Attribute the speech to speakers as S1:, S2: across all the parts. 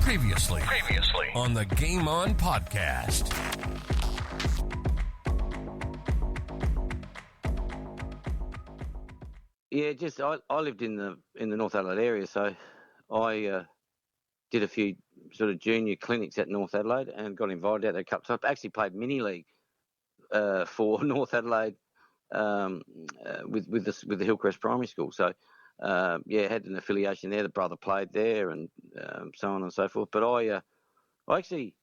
S1: Previously on the Game On podcast.
S2: Yeah, just I lived in the North Adelaide area, so I did a few sort of junior clinics at North Adelaide and got invited out there a couple of times. I actually played mini league for North Adelaide with the Hillcrest Primary School. So had an affiliation there. The brother played there, and so on and so forth. But I actually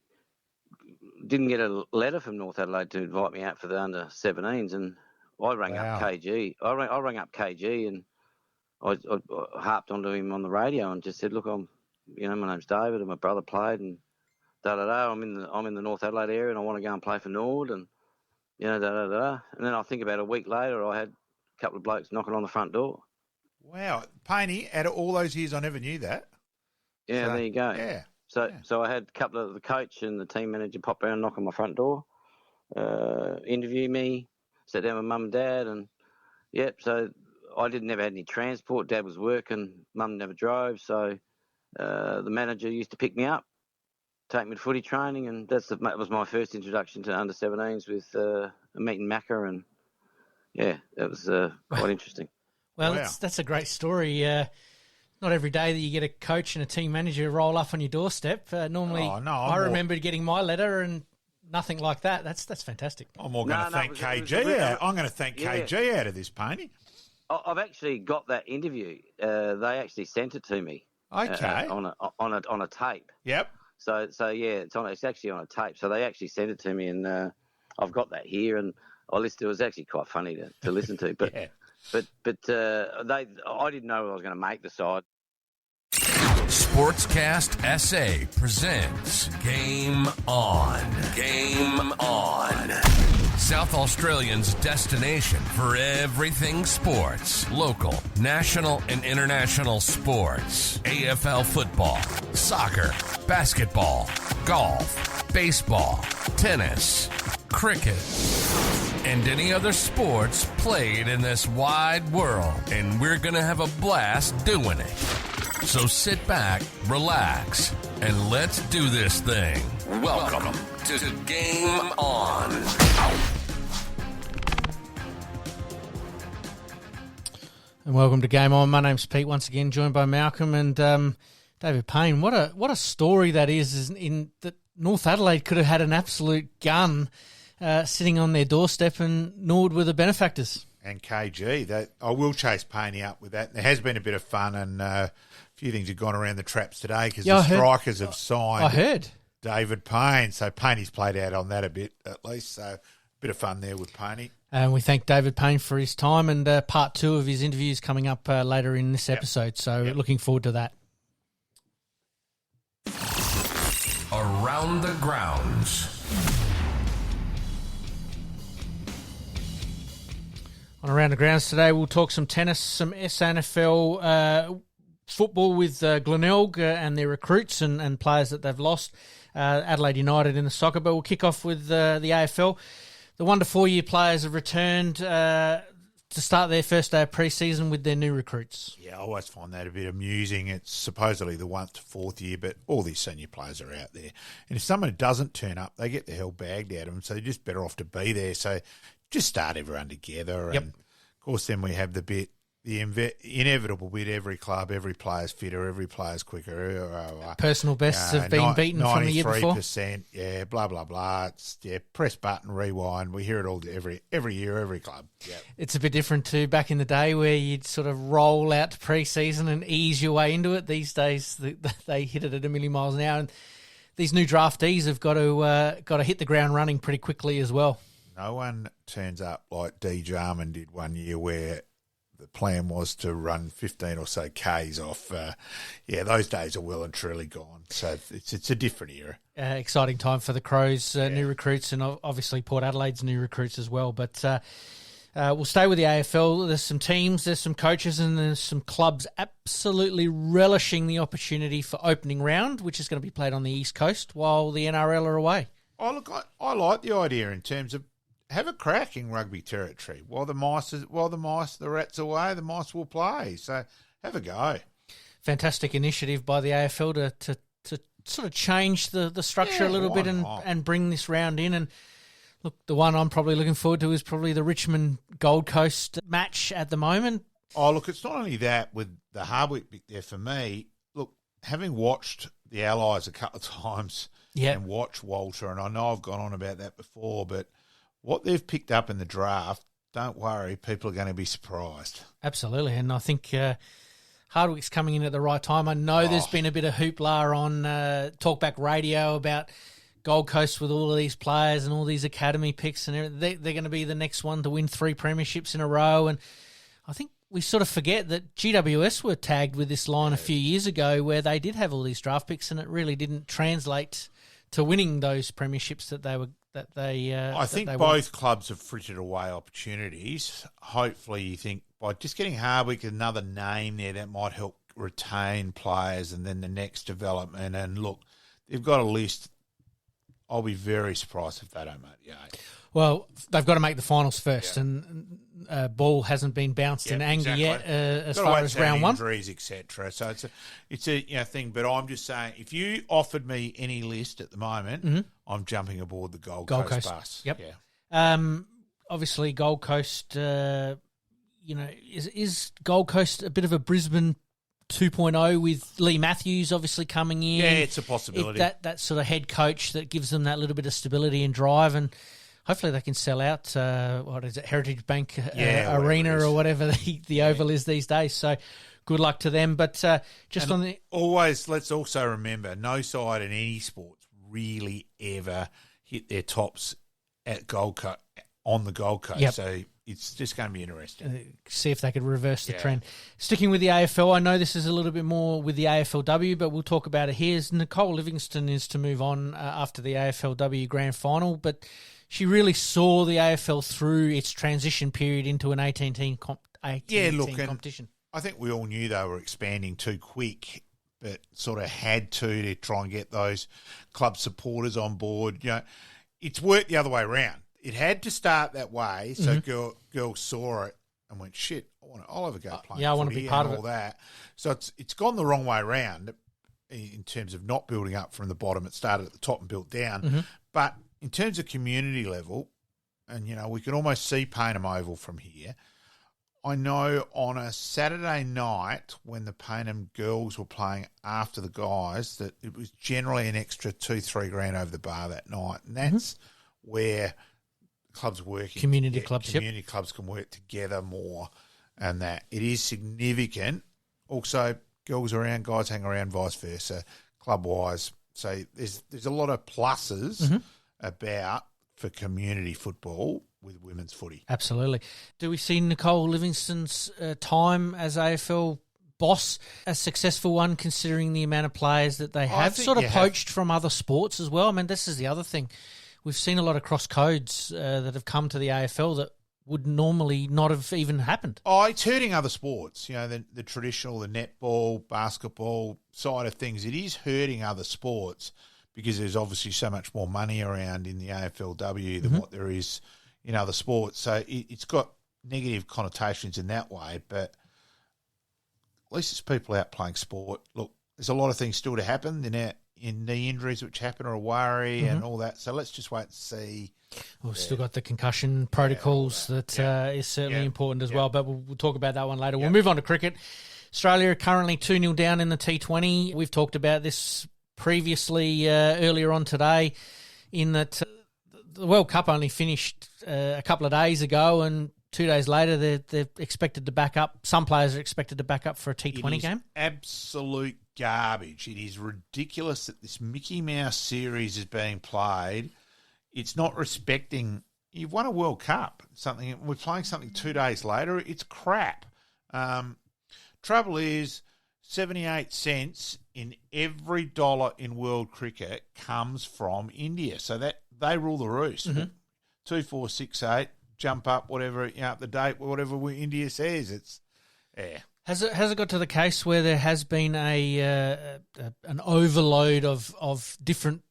S2: didn't get a letter from North Adelaide to invite me out for the under 17s, and I rang up KG. I rang up KG, and I harped onto him on the radio and just said, "Look, my name's David, and my brother played, and I'm in the North Adelaide area, and I want to go and play for Norwood, and And then I think about a week later, I had a couple of blokes knocking on the front door.
S3: Wow, Payne, out of all those years, I never knew that.
S2: Yeah,
S3: so,
S2: there you go.
S3: Yeah.
S2: So I had a couple of the coach and the team manager pop around, knock on my front door, interview me, sat down with mum and dad, and so I never had any transport. Dad was working, mum never drove, so the manager used to pick me up, take me to footy training, and that was my first introduction to under 17s with meeting Macca, and that was quite interesting.
S4: Well, that's a great story. Not every day that you get a coach and a team manager roll up on your doorstep. Normally, I remember getting my letter and nothing like that. That's fantastic.
S3: I'm going to thank KG. I'm going to thank KG out of this, Payne.
S2: I've actually got that interview. They actually sent it to me.
S3: Okay.
S2: On a tape.
S3: Yep.
S2: So it's actually on a tape. So they actually sent it to me, and I've got that here, and I listened. It was actually quite funny to listen to, but.
S3: Yeah.
S2: But I didn't know I was going to make the side.
S1: Sportscast SA presents Game On. Game On. South Australians' destination for everything sports. Local, national, and international sports. AFL football, soccer, basketball, golf, baseball, tennis, cricket, and any other sports played in this wide world. And we're going to have a blast doing it. So sit back, relax, and let's do this thing. Welcome to Game On.
S4: And welcome to Game On. My name's Pete, once again joined by Malcolm and David Payne. What a story that is in that North Adelaide could have had an absolute gun sitting on their doorstep, and Norwood were the benefactors.
S3: And KG, I will chase Payne up with that. There has been a bit of fun, and a few things have gone around the traps today because the Strikers have signed.
S4: I heard
S3: David Payne, so Payne's played out on that a bit at least. So a bit of fun there with Payne.
S4: And we thank David Payne for his time, and part 2 of his interviews coming up later in this episode. So looking forward to that.
S1: Around the grounds.
S4: On Around the Grounds today, we'll talk some tennis, some SANFL football with Glenelg and their recruits and players that they've lost. Adelaide United in the soccer, but we'll kick off with the AFL. The 1 to 4 year players have returned to start their first day of pre-season with their new recruits.
S3: Yeah, I always find that a bit amusing. It's supposedly the 1 to 4th year, but all these senior players are out there. And if someone doesn't turn up, they get the hell bagged out of them, so they're just better off to be there. So just start everyone together.
S4: Yep.
S3: And, of course, then we have the inevitable bit, every club, every player's fitter, every player's quicker.
S4: Personal bests have been beaten from the year before.
S3: 93%, blah, blah, blah. It's, press button, rewind. We hear it all every year, every club. Yep.
S4: It's a bit different to back in the day where you'd sort of roll out to pre-season and ease your way into it. These days, they hit it at a million miles an hour. And these new draftees have got to hit the ground running pretty quickly as well.
S3: No one turns up like D. Jarman did one year where the plan was to run 15 or so Ks off. Those days are well and truly gone. So it's a different era.
S4: Exciting time for the Crows' new recruits, and obviously Port Adelaide's new recruits as well. But we'll stay with the AFL. There's some teams, there's some coaches, and there's some clubs absolutely relishing the opportunity for opening round, which is going to be played on the East Coast while the NRL are away.
S3: I like the idea in terms of have a crack in rugby territory. While the rats away, the mice will play. So have a go.
S4: Fantastic initiative by the AFL to sort of change the structure a little
S3: why
S4: bit
S3: not?
S4: and bring this round in. And look, the one I'm probably looking forward to is probably the Richmond Gold Coast match at the moment.
S3: Oh, look, it's not only that with the Hardwick bit there for me. Look, having watched the Allies a couple of times and watched Walter, and I know I've gone on about that before, but what they've picked up in the draft, don't worry, people are going to be surprised.
S4: Absolutely, and I think Hardwick's coming in at the right time. I know there's been a bit of hoopla on Talkback Radio about Gold Coast with all of these players and all these academy picks and everything. They're going to be the next one to win 3 premierships in a row, and I think we sort of forget that GWS were tagged with this line a few years ago where they did have all these draft picks and it really didn't translate to winning those premierships that they were. I
S3: think both clubs have frittered away opportunities. Hopefully, you think by just getting Hardwick another name there, that might help retain players and then the next development. And look, they've got a list. I'll be very surprised if they don't make the 8.
S4: Well, they've got to make the finals first, and ball hasn't been bounced in anger yet as far as round 1.
S3: Injuries, etc. So it's a thing. But I'm just saying, if you offered me any list at the moment, I'm jumping aboard the Gold Coast bus.
S4: Yep.
S3: Yeah.
S4: Obviously, Gold Coast. Is Gold Coast a bit of a Brisbane 2.0 with Lee Matthews obviously coming in?
S3: Yeah, it's a possibility.
S4: That sort of head coach that gives them that little bit of stability and drive, and hopefully they can sell out, Heritage Bank Arena or whatever the Oval is these days. So good luck to them. But
S3: let's also remember, no side in any sports really ever hit their tops at on the Gold Coast.
S4: Yep.
S3: So it's just going to be interesting.
S4: See if they could reverse the trend. Sticking with the AFL, I know this is a little bit more with the AFLW, but we'll talk about it here. Nicole Livingston is to move on after the AFLW Grand Final, but she really saw the AFL through its transition period into an 18-team competition.
S3: I think we all knew they were expanding too quick, but sort of had to try and get those club supporters on board. You know, it's worked the other way around. It had to start that way, so girls saw it and went, "Shit, I'll have a go playing."
S4: I want to be part of
S3: all that. So it's gone the wrong way around in terms of not building up from the bottom. It started at the top and built down. But in terms of community level, and we can almost see Payne Oval from here. I know on a Saturday night when the Payne girls were playing after the guys that it was generally an extra $2-3 grand over the bar that night, and that's where clubs working.
S4: Community clubs
S3: can work together more, and that it is significant. Also, girls around, guys hang around, vice versa, club wise. So there's a lot of pluses about for community football with women's footy.
S4: Absolutely. Do we see Nicole Livingston's time as AFL boss a successful one, considering the amount of players that they have poached from other sports as well? I mean, this is the other thing. We've seen a lot of cross codes that have come to the AFL that would normally not have even happened.
S3: Oh, it's hurting other sports. The traditional, the netball, basketball side of things. It is hurting other sports because there's obviously so much more money around in the AFLW than what there is in other sports. So it's got negative connotations in that way, but at least it's people out playing sport. Look, there's a lot of things still to happen in knee injuries which happen are a worry and all that. So let's just wait and see.
S4: We've still got the concussion protocols that is certainly important as well, but we'll talk about that one later. We'll move on to cricket. Australia are currently 2-0 down in the T20. We've talked about this previously earlier on today in that the World Cup only finished a couple of days ago, and 2 days later they're expected to back up. Some players are expected to back up for a T20 game.
S3: Absolute garbage. It is ridiculous that this Mickey Mouse series is being played. It's not respecting. You've won a World Cup. We're playing something 2 days later. It's crap. Trouble is, 78 cents in every dollar in world cricket comes from India. So that they rule the roost. 2, 4, 6, 8, jump up, whatever, up the date, whatever India says. It's
S4: Has it got to the case where there has been an overload of different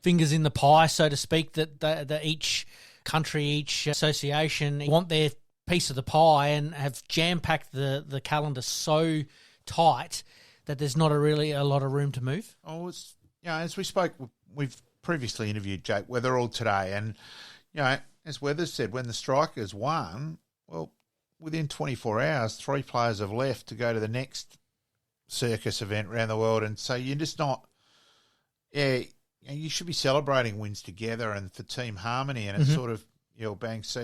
S4: fingers in the pie, so to speak, that each country, each association want their piece of the pie and have jam-packed the calendar so tight that there's not really a lot of room to move?
S3: Oh, it's, as we spoke, we've previously interviewed Jake Weatherall today, and as Weather said, when the Strikers won, well, within 24 hours, 3 players have left to go to the next circus event around the world, and so you're just not. You should be celebrating wins together and for team harmony, and it's sort of bang, see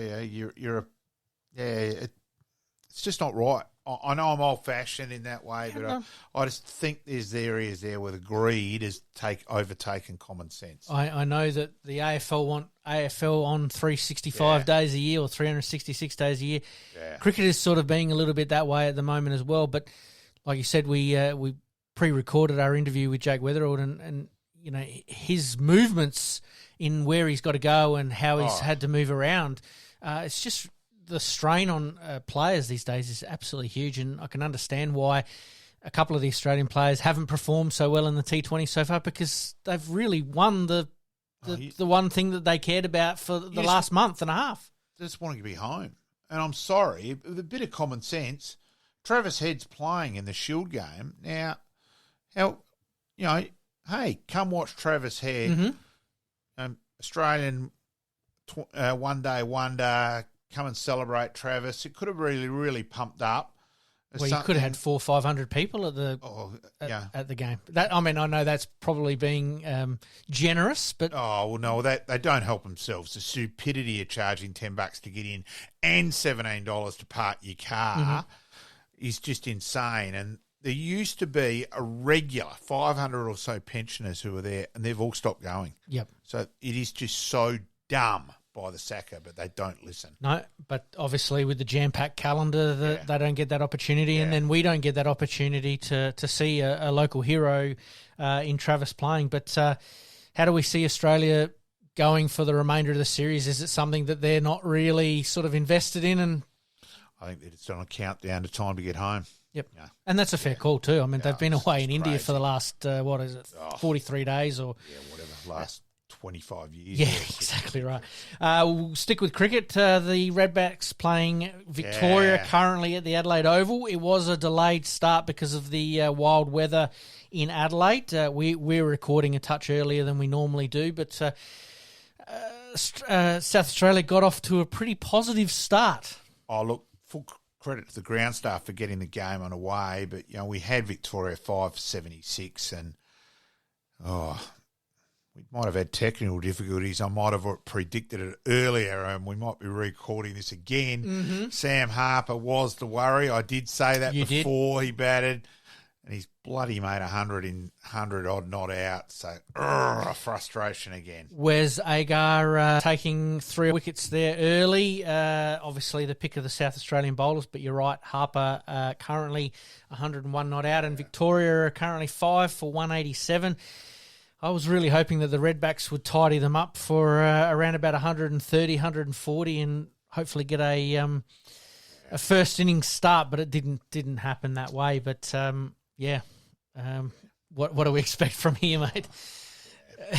S3: it's just not right. I know I'm old-fashioned in that way, but I just think there's areas there where the greed has overtaken common sense.
S4: I know that the AFL want AFL on 365 days a year or 366 days a year.
S3: Yeah.
S4: Cricket is sort of being a little bit that way at the moment as well. But like you said, we pre-recorded our interview with Jake Weatherall, and his movements in where he's got to go and how he's had to move around. It's just the strain on players these days is absolutely huge, and I can understand why a couple of the Australian players haven't performed so well in the T20 so far, because they've really won the one thing that they cared about for the last month and a half.
S3: Just wanting to be home. And I'm sorry, with a bit of common sense, Travis Head's playing in the Shield game. Now, hey, come watch Travis Head, Australian one-day wonder. Come and celebrate Travis. It could have really, really pumped up.
S4: Well, you could have had 400 or 500 people at the game. I know that's probably being generous, but
S3: no, they don't help themselves. The stupidity of charging $10 to get in and $17 to park your car is just insane. And there used to be a regular 500 or so pensioners who were there, and they've all stopped going.
S4: Yep.
S3: So it is just so dumb by the Saka, but they don't listen.
S4: No, but obviously with the jam-packed calendar, they don't get that opportunity, and then we don't get that opportunity to see a local hero in Travis playing. But how do we see Australia going for the remainder of the series? Is it something that they're not really sort of invested in? And
S3: I think that it's on a countdown to time to get home.
S4: Yep. Yeah. And that's a fair call too. I mean, they've been away in India for the last, 43 days or...
S3: Yeah, whatever, last 25 years.
S4: Yeah, exactly right. We'll stick with cricket. The Redbacks playing Victoria currently at the Adelaide Oval. It was a delayed start because of the wild weather in Adelaide. We're recording a touch earlier than we normally do, but South Australia got off to a pretty positive start.
S3: Oh, look, full credit to the ground staff for getting the game on away, but we had Victoria 576, and we might have had technical difficulties. I might have predicted it earlier, and we might be recording this again. Mm-hmm. Sam Harper was the worry. I did say that before he batted, and he's bloody made 100 in 100 odd not out. So, frustration again. Wes
S4: Agar taking 3 wickets there early. Obviously the pick of the South Australian bowlers, but you're right, Harper currently 101 not out, and Victoria are currently 5 for 187. I was really hoping that the Redbacks would tidy them up for around about 130, 140 and hopefully get a first innings start, but it didn't happen that way. But, what do we expect from here, mate?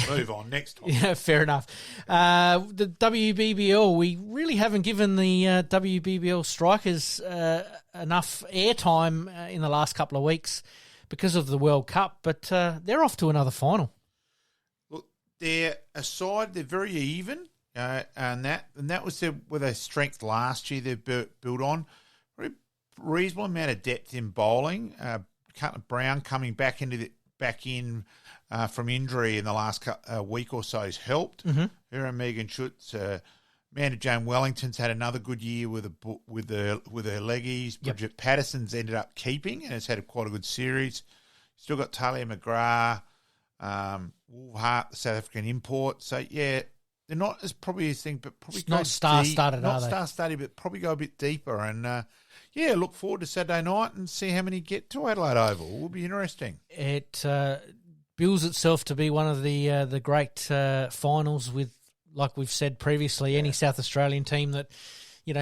S3: Move on, next time.
S4: Yeah, fair enough. The WBBL, we really haven't given the WBBL strikers enough airtime in the last couple of weeks because of the World Cup, but they're off to another final.
S3: They're very even, and that was with their strength last year. They've built on a reasonable amount of depth in bowling. Brown coming back in from injury in the last week or so has helped. Mm-hmm. Her and Megan Schutz, Amanda Jane Wellington's had another good year with her leggies. Bridget Patterson's ended up keeping and has had quite a good series. Still got Talia McGrath. Woolhart, the South African import. So, yeah, they're not as probably as thing, but probably
S4: not star-studded,
S3: not star-studded, but probably go a bit deeper. And, look forward to Saturday night and see how many get to Adelaide Oval. It will be interesting.
S4: It bills itself to be one of the great finals with, like we've said previously, any South Australian team that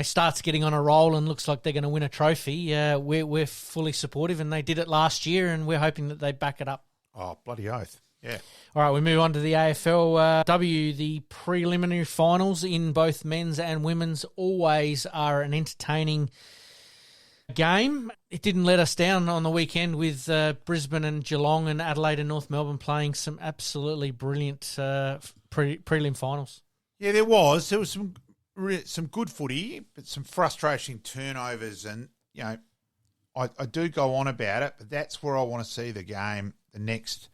S4: starts getting on a roll and looks like they're going to win a trophy. We're fully supportive, and they did it last year, and we're hoping that they back it up.
S3: Oh, bloody oath. Yeah.
S4: All right, we move on to the AFLW. The preliminary finals in both men's and women's always are an entertaining game. It didn't let us down on the weekend with Brisbane and Geelong and Adelaide and North Melbourne playing some absolutely brilliant prelim finals.
S3: Yeah, there was some good footy, but some frustrating turnovers, and I do go on about it, but that's where I want to see the game. The next,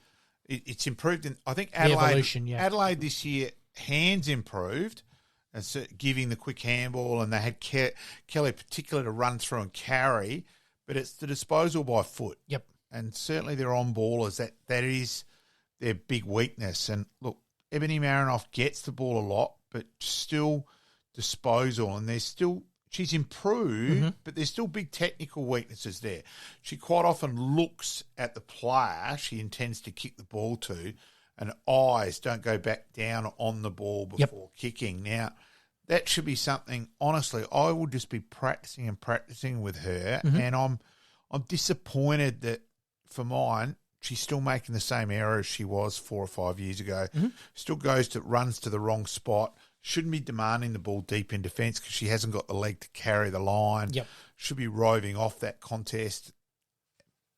S3: it's improved. I think Adelaide this year, hands improved, and so giving the quick handball, and they had Kelly particularly to run through and carry, but it's the disposal by foot.
S4: Yep.
S3: And certainly their on-ballers, that is their big weakness. And look, Ebony Marinoff gets the ball a lot, but still disposal, and she's improved, but there's still big technical weaknesses there. She quite often looks at the player she intends to kick the ball to, and eyes don't go back down on the ball before kicking. Now, that should be something, honestly, I will just be practicing with her, and I'm disappointed that, for mine, she's still making the same errors she was 4 or 5 years ago. Still runs to the wrong spot. Shouldn't be demanding the ball deep in defence because she hasn't got the leg to carry the line.
S4: Yep.
S3: Should be roving off that contest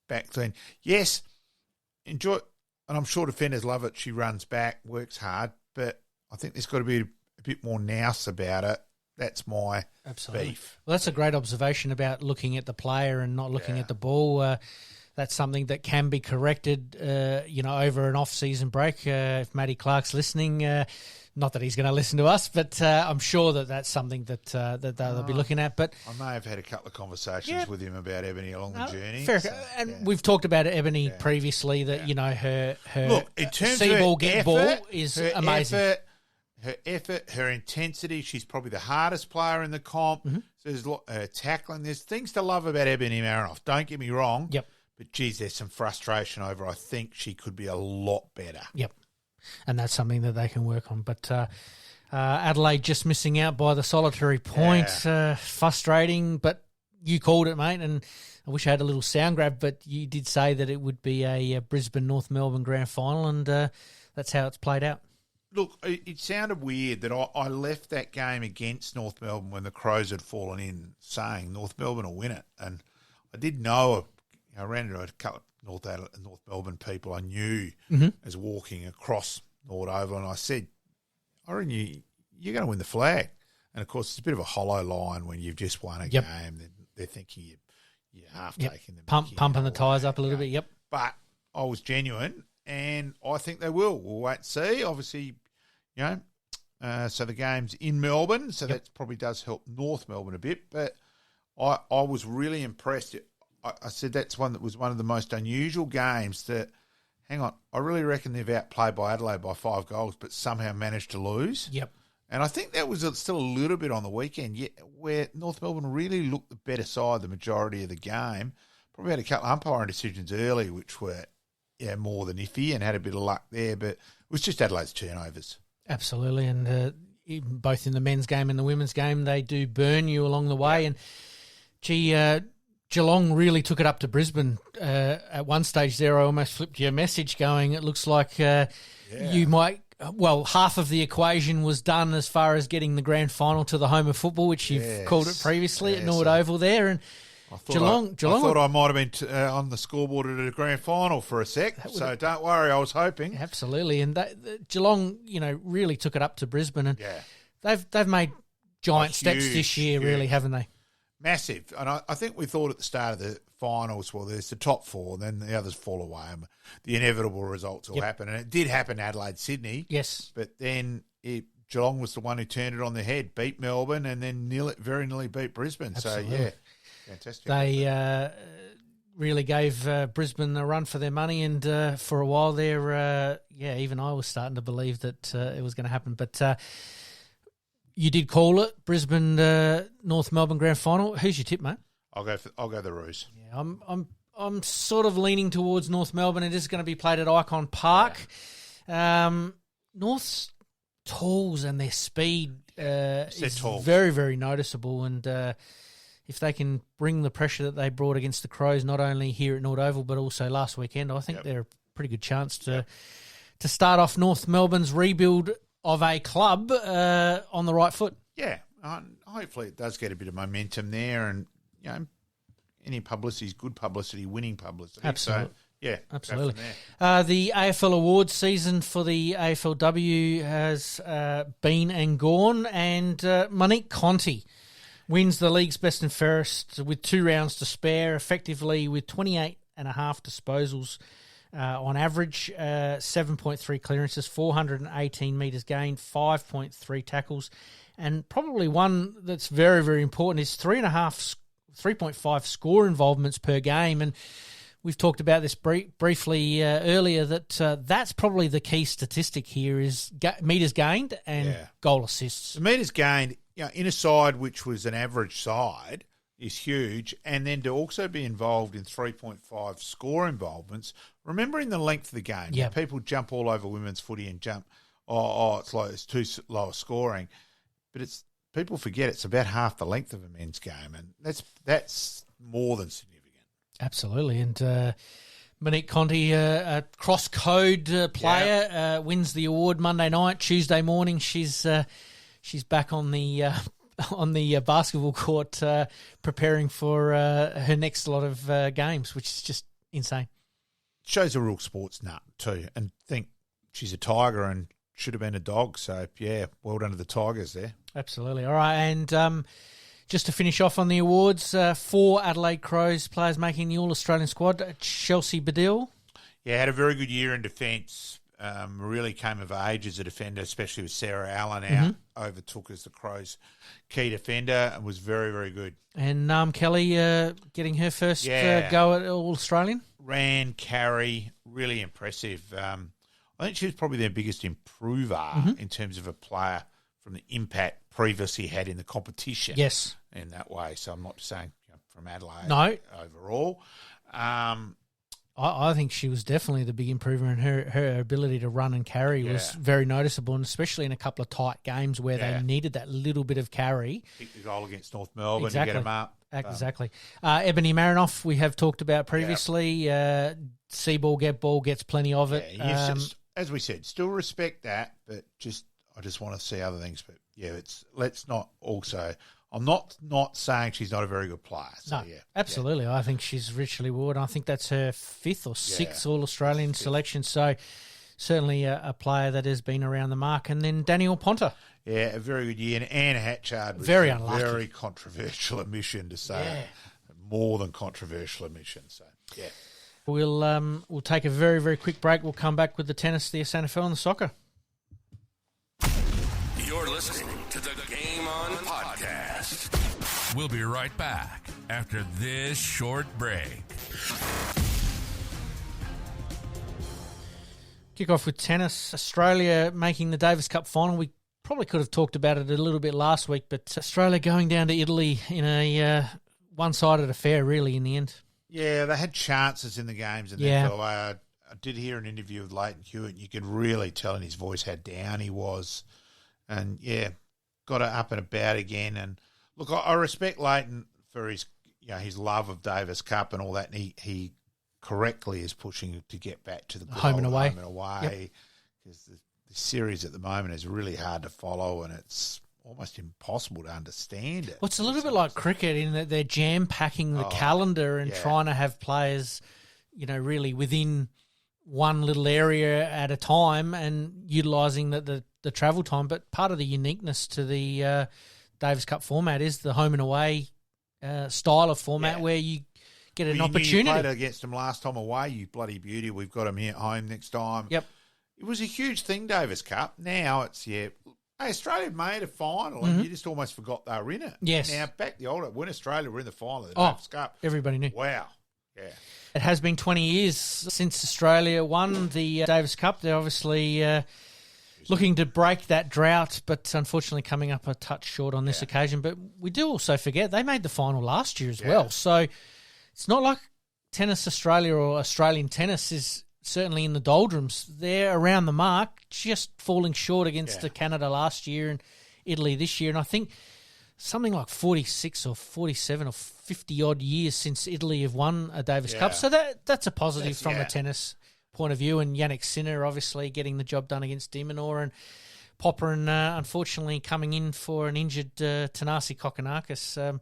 S3: back then. Yes, enjoy, and I'm sure defenders love it. She runs back, works hard, but I think there's got to be a bit more nous about it. That's my beef.
S4: Well, that's a great observation about looking at the player and not looking at the ball. That's something that can be corrected, over an off-season break. If Matty Clark's listening, not that he's going to listen to us, but I'm sure that's something that they'll be looking at. But
S3: I may have had a couple of conversations with him about Ebony along the journey.
S4: Fair, we've talked about Ebony previously. That her
S3: look, in terms
S4: see
S3: of
S4: ball, get
S3: effort,
S4: ball is amazing.
S3: Her effort, her intensity. She's probably the hardest player in the comp. So there's her tackling. There's things to love about Ebony Marinoff. Don't get me wrong.
S4: Yep.
S3: But, geez, there's some frustration over I think she could be a lot better.
S4: Yep. And that's something that they can work on. But Adelaide just missing out by the solitary point. Frustrating, but you called it, mate. And I wish I had a little sound grab, but you did say that it would be a Brisbane-North Melbourne grand final, and that's how it's played out.
S3: Look, it sounded weird that I left that game against North Melbourne when the Crows had fallen in, saying North Melbourne will win it. And I did know I ran into a couple of North Melbourne people I knew as walking across Norwood Oval, and I said, I reckon you're going to win the flag. And, of course, it's a bit of a hollow line when you've just won a game. They're thinking you're half-taking them.
S4: Pumping the tyres up a little bit, yep.
S3: But I was genuine, and I think they will. We'll wait and see. Obviously, so the game's in Melbourne, so that probably does help North Melbourne a bit. But I was really impressed. I said that's one that was one of the most unusual games that, hang on, I really reckon they've outplayed by Adelaide by 5 goals but somehow managed to lose.
S4: Yep.
S3: And I think that was still a little bit on the weekend, where North Melbourne really looked the better side the majority of the game. Probably had a couple of umpiring decisions early which were more than iffy and had a bit of luck there, but it was just Adelaide's turnovers.
S4: Absolutely, and both in the men's game and the women's game, they do burn you along the way. And, Geelong really took it up to Brisbane. At one stage there, I almost flipped you a message going, it looks like you might... Well, half of the equation was done as far as getting the grand final to the home of football, which you've called it previously at Norwood Oval there. And Geelong...
S3: I thought I might have been on the scoreboard at a grand final for a sec, so don't worry, I was hoping.
S4: Absolutely, and Geelong, really took it up to Brisbane, and they've made giant steps this year, really, haven't they?
S3: Massive. And I think we thought at the start of the finals, well, there's the top 4, then the others fall away, and the inevitable results will happen. And it did happen Adelaide-Sydney.
S4: Yes.
S3: But then Geelong was the one who turned it on the head, beat Melbourne, and then very nearly beat Brisbane. Absolutely. So, fantastic.
S4: They really gave Brisbane a run for their money, and for a while there, even I was starting to believe that it was going to happen. But you did call it, Brisbane North Melbourne grand final. Who's your tip, mate?
S3: I'll go the Roos.
S4: Yeah, I'm sort of leaning towards North Melbourne. It is going to be played at Icon Park. North's tools and their speed is very, very noticeable, and if they can bring the pressure that they brought against the Crows, not only here at Norwood Oval but also last weekend, I think they're a pretty good chance to start off North Melbourne's rebuild of a club on the right foot.
S3: Yeah, hopefully it does get a bit of momentum there, and any publicity is good publicity, winning publicity.
S4: Absolutely.
S3: So, yeah,
S4: absolutely.
S3: go from there.
S4: The AFL Awards season for the AFLW has been and gone, and Monique Conti wins the league's best and fairest with 2 rounds to spare, effectively with 28.5 disposals on average, 7.3 clearances, 418 metres gained, 5.3 tackles, and probably one that's very, very important is 3.5 score involvements per game. And we've talked about this briefly earlier, that that's probably the key statistic here is metres gained and goal assists.
S3: The metres gained, in a side which was an average side, is huge, and then to also be involved in 3.5 score involvements, remembering the length of the game.
S4: Yeah.
S3: People jump all over women's footy and jump, it's too low scoring, but people forget it's about half the length of a men's game, and that's more than significant.
S4: Absolutely, and Monique Conti, a cross-code player, wins the award Monday night. Tuesday morning, she's back on the basketball court preparing for her next lot of games, which is just insane.
S3: Shows a real sports nut too, and think she's a Tiger and should have been a dog. So, yeah, well done to the Tigers there.
S4: Absolutely. All right, and just to finish off on the awards, 4 Adelaide Crows players making the All-Australian squad. Chelsea Badil.
S3: Yeah, had a very good year in defence. Really came of age as a defender, especially with Sarah Allen out. Overtook as the Crows' key defender and was very, very good.
S4: And Kelly getting her first go at All-Australian.
S3: Ran, carry, really impressive. I think she was probably their biggest improver in terms of a player from the impact previously had in the competition.
S4: Yes.
S3: In that way. So I'm not saying from Adelaide overall.
S4: I think she was definitely the big improver, and her ability to run and carry was very noticeable, and especially in a couple of tight games where they needed that little bit of carry.
S3: Kick the goal against North Melbourne to get them up.
S4: Exactly. Ebony Marinoff, we have talked about previously. See ball, get ball, gets plenty of it.
S3: Yeah, as we said, still respect that, but I just want to see other things. But let's not also. I'm not saying she's not a very good player. So,
S4: no, absolutely. I think she's richly rewarded. I think that's her 5th or 6th All-Australian selection. So certainly a player that has been around the mark. And then Daniel Ponter.
S3: Yeah, a very good year. And Anne Hatchard was
S4: very
S3: a
S4: unlucky.
S3: Very controversial admission to say. More than controversial admission. So, yeah.
S4: We'll take a very, very quick break. We'll come back with the tennis, the SNFL and the soccer.
S1: You're listening to the Game On Podcast. We'll be right back after this short break.
S4: Kick off with tennis. Australia making the Davis Cup final. We probably could have talked about it a little bit last week, but Australia going down to Italy in a one-sided affair, really, in the end.
S3: Yeah, they had chances in the games, and then fell away. I did hear an interview with Leighton Hewitt, and you could really tell in his voice how down he was. And, got it up and about again. And, look, I respect Leighton for his love of Davis Cup and all that. And he correctly is pushing to get back to the
S4: home and away.
S3: Because the series at the moment is really hard to follow, and it's almost impossible to understand it.
S4: Well, it's a little bit like cricket in that they're jam-packing the calendar and trying to have players, really within one little area at a time and utilising the travel time. But part of the uniqueness to the Davis Cup format is the home and away style of format where you get an opportunity.
S3: You played against them last time away, you bloody beauty. We've got them here at home next time.
S4: Yep.
S3: It was a huge thing, Davis Cup. Now it's, Australia made a final and you just almost forgot they were in it.
S4: Yes.
S3: Now, back the old, when Australia were in the final of the Davis Cup.
S4: Everybody knew.
S3: Wow. Yeah.
S4: It has been 20 years since Australia won the Davis Cup. They're obviously looking to break that drought, but unfortunately coming up a touch short on this occasion. But we do also forget they made the final last year as well. So it's not like Tennis Australia or Australian tennis is certainly in the doldrums. They're around the mark, just falling short against Canada last year and Italy this year. And I think something like 46 or 47 or 50-odd years since Italy have won a Davis Cup. So that's a positive from a tennis point of view. And Yannick Sinner obviously getting the job done against de Minaur, and Popper, and unfortunately coming in for an injured Tanasi Kokkinakis.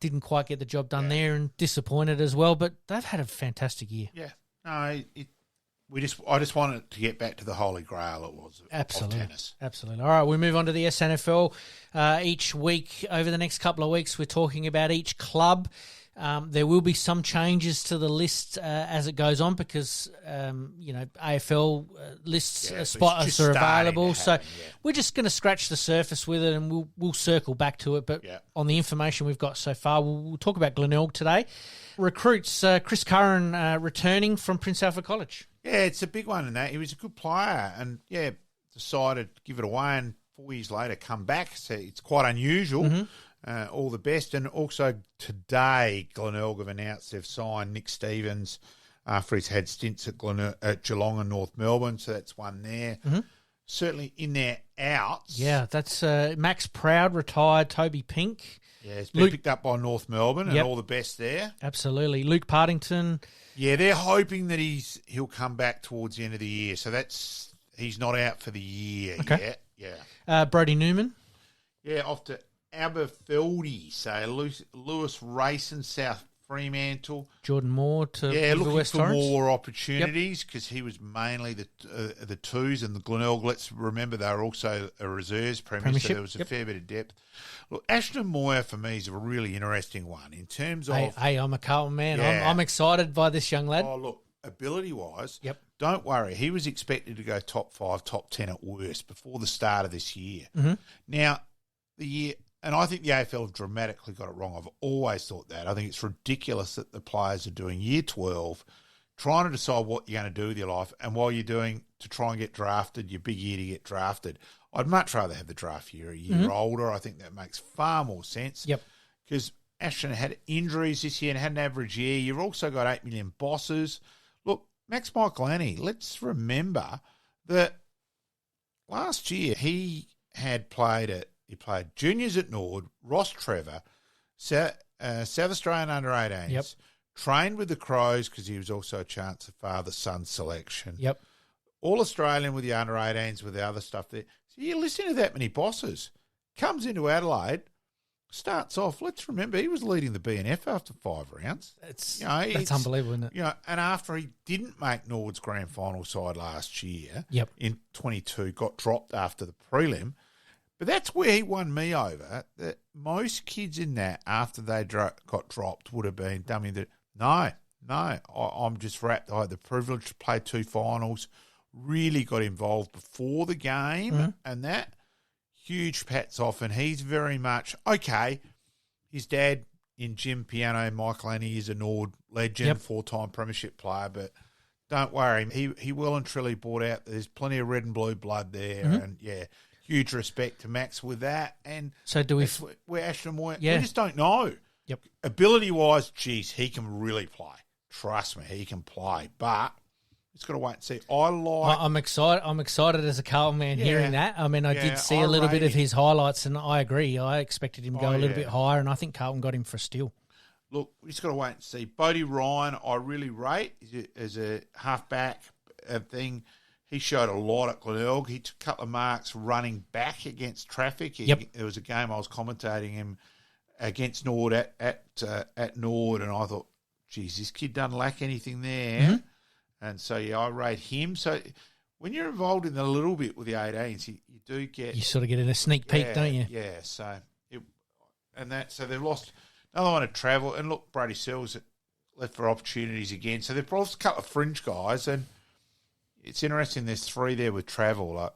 S4: didn't quite get the job done there and disappointed as well, but they've had a fantastic year.
S3: Yeah. No, I just wanted to get back to the holy grail it was of tennis.
S4: Absolutely. All right, we move on to the SNFL. Each week, over the next couple of weeks, we're talking about each club. There will be some changes to the list as it goes on because, AFL lists spots are available. So we're just going to scratch the surface with it and we'll circle back to it. But on the information we've got so far, we'll talk about Glenelg today. Recruits, Chris Curran returning from Prince Alfred College.
S3: Yeah, it's a big one in that. He was a good player and, decided to give it away and 4 years later come back. So it's quite unusual. Mm-hmm. All the best. And also today, Glenelg have announced they've signed Nick Stevens after he's had stints at Geelong and North Melbourne. So that's one there. Mm-hmm. Certainly in their outs.
S4: Yeah, that's Max Proud retired, Toby Pink.
S3: Yeah, it's been picked up by North Melbourne and all the best there.
S4: Absolutely. Luke Partington.
S3: Yeah, they're hoping that he'll come back towards the end of the year. So he's not out for the year yet. Yeah.
S4: Brody Newman.
S3: Yeah, off to Aberfeldy. So Lewis Racing, South Fremantle.
S4: Jordan Moore to
S3: looking
S4: West
S3: for
S4: Torrens.
S3: more opportunities because he was mainly the twos and the Glenelg. Let's remember they were also a reserves premiership, so there was a fair bit of depth. Look, Ashton Moyer for me is a really interesting one in terms of.
S4: Hey, I'm a Carlton man. I'm excited by this young lad.
S3: Oh, look, ability-wise, don't worry. He was expected to go top 5, top 10 at worst before the start of this year.
S4: Mm-hmm.
S3: Now, and I think the AFL have dramatically got it wrong. I've always thought that. I think it's ridiculous that the players are doing year 12, trying to decide what you're going to do with your life, and while you're doing to try and get drafted, your big year to get drafted. I'd much rather have the draft year a year older. I think that makes far more sense.
S4: Yep.
S3: Because Ashton had injuries this year and had an average year. You've also got 8 million bosses. Look, Max Michaelani, let's remember that last year he played juniors at Norwood, Ross Trevor, South Australian under-18s, trained with the Crows because he was also a chance of father-son selection.
S4: Yep.
S3: All-Australian with the under-18s with the other stuff there. So you listen to that many bosses. Comes into Adelaide, starts off, let's remember, he was leading the BNF after 5 rounds.
S4: That's unbelievable, isn't it?
S3: And after he didn't make Norwood's grand final side last year, in 22, got dropped after the prelim. But that's where he won me over. That most kids in that, after they got dropped, would have been dummy that, no, I'm just wrapped. I had the privilege to play 2 finals, really got involved before the game, and that huge pats off. And he's very much, okay, his dad in Jim Piano, Michael Annie, is a Norwood legend, 4-time premiership player, but don't worry, he well and truly brought out, there's plenty of red and blue blood there, and huge respect to Max with that. And
S4: so do we?
S3: Where Ashton Moore, we just don't know.
S4: Yep.
S3: Ability-wise, geez, he can really play. Trust me, he can play. But it's got to wait and see.
S4: I'm excited. I'm excited as a Carlton man hearing that. I mean, I did see a little bit of his highlights, and I agree. I expected him to go a little bit higher, and I think Carlton got him for a steal.
S3: Look, we just got to wait and see. Bodie Ryan, I really rate as a halfback thing. He showed a lot at Glenelg. He took a couple of marks running back against traffic. There was a game I was commentating him against Norwood at Norwood, and I thought, geez, this kid doesn't lack anything there. Mm-hmm. And so, I rate him. So when you're involved in a little bit with the 18s, you do get...
S4: You sort of get in a sneak peek, don't you?
S3: Yeah, so... So they've lost another one to travel. And look, Brady Sells left for opportunities again. So they've lost a couple of fringe guys, and it's interesting, there's 3 there with travel. Like,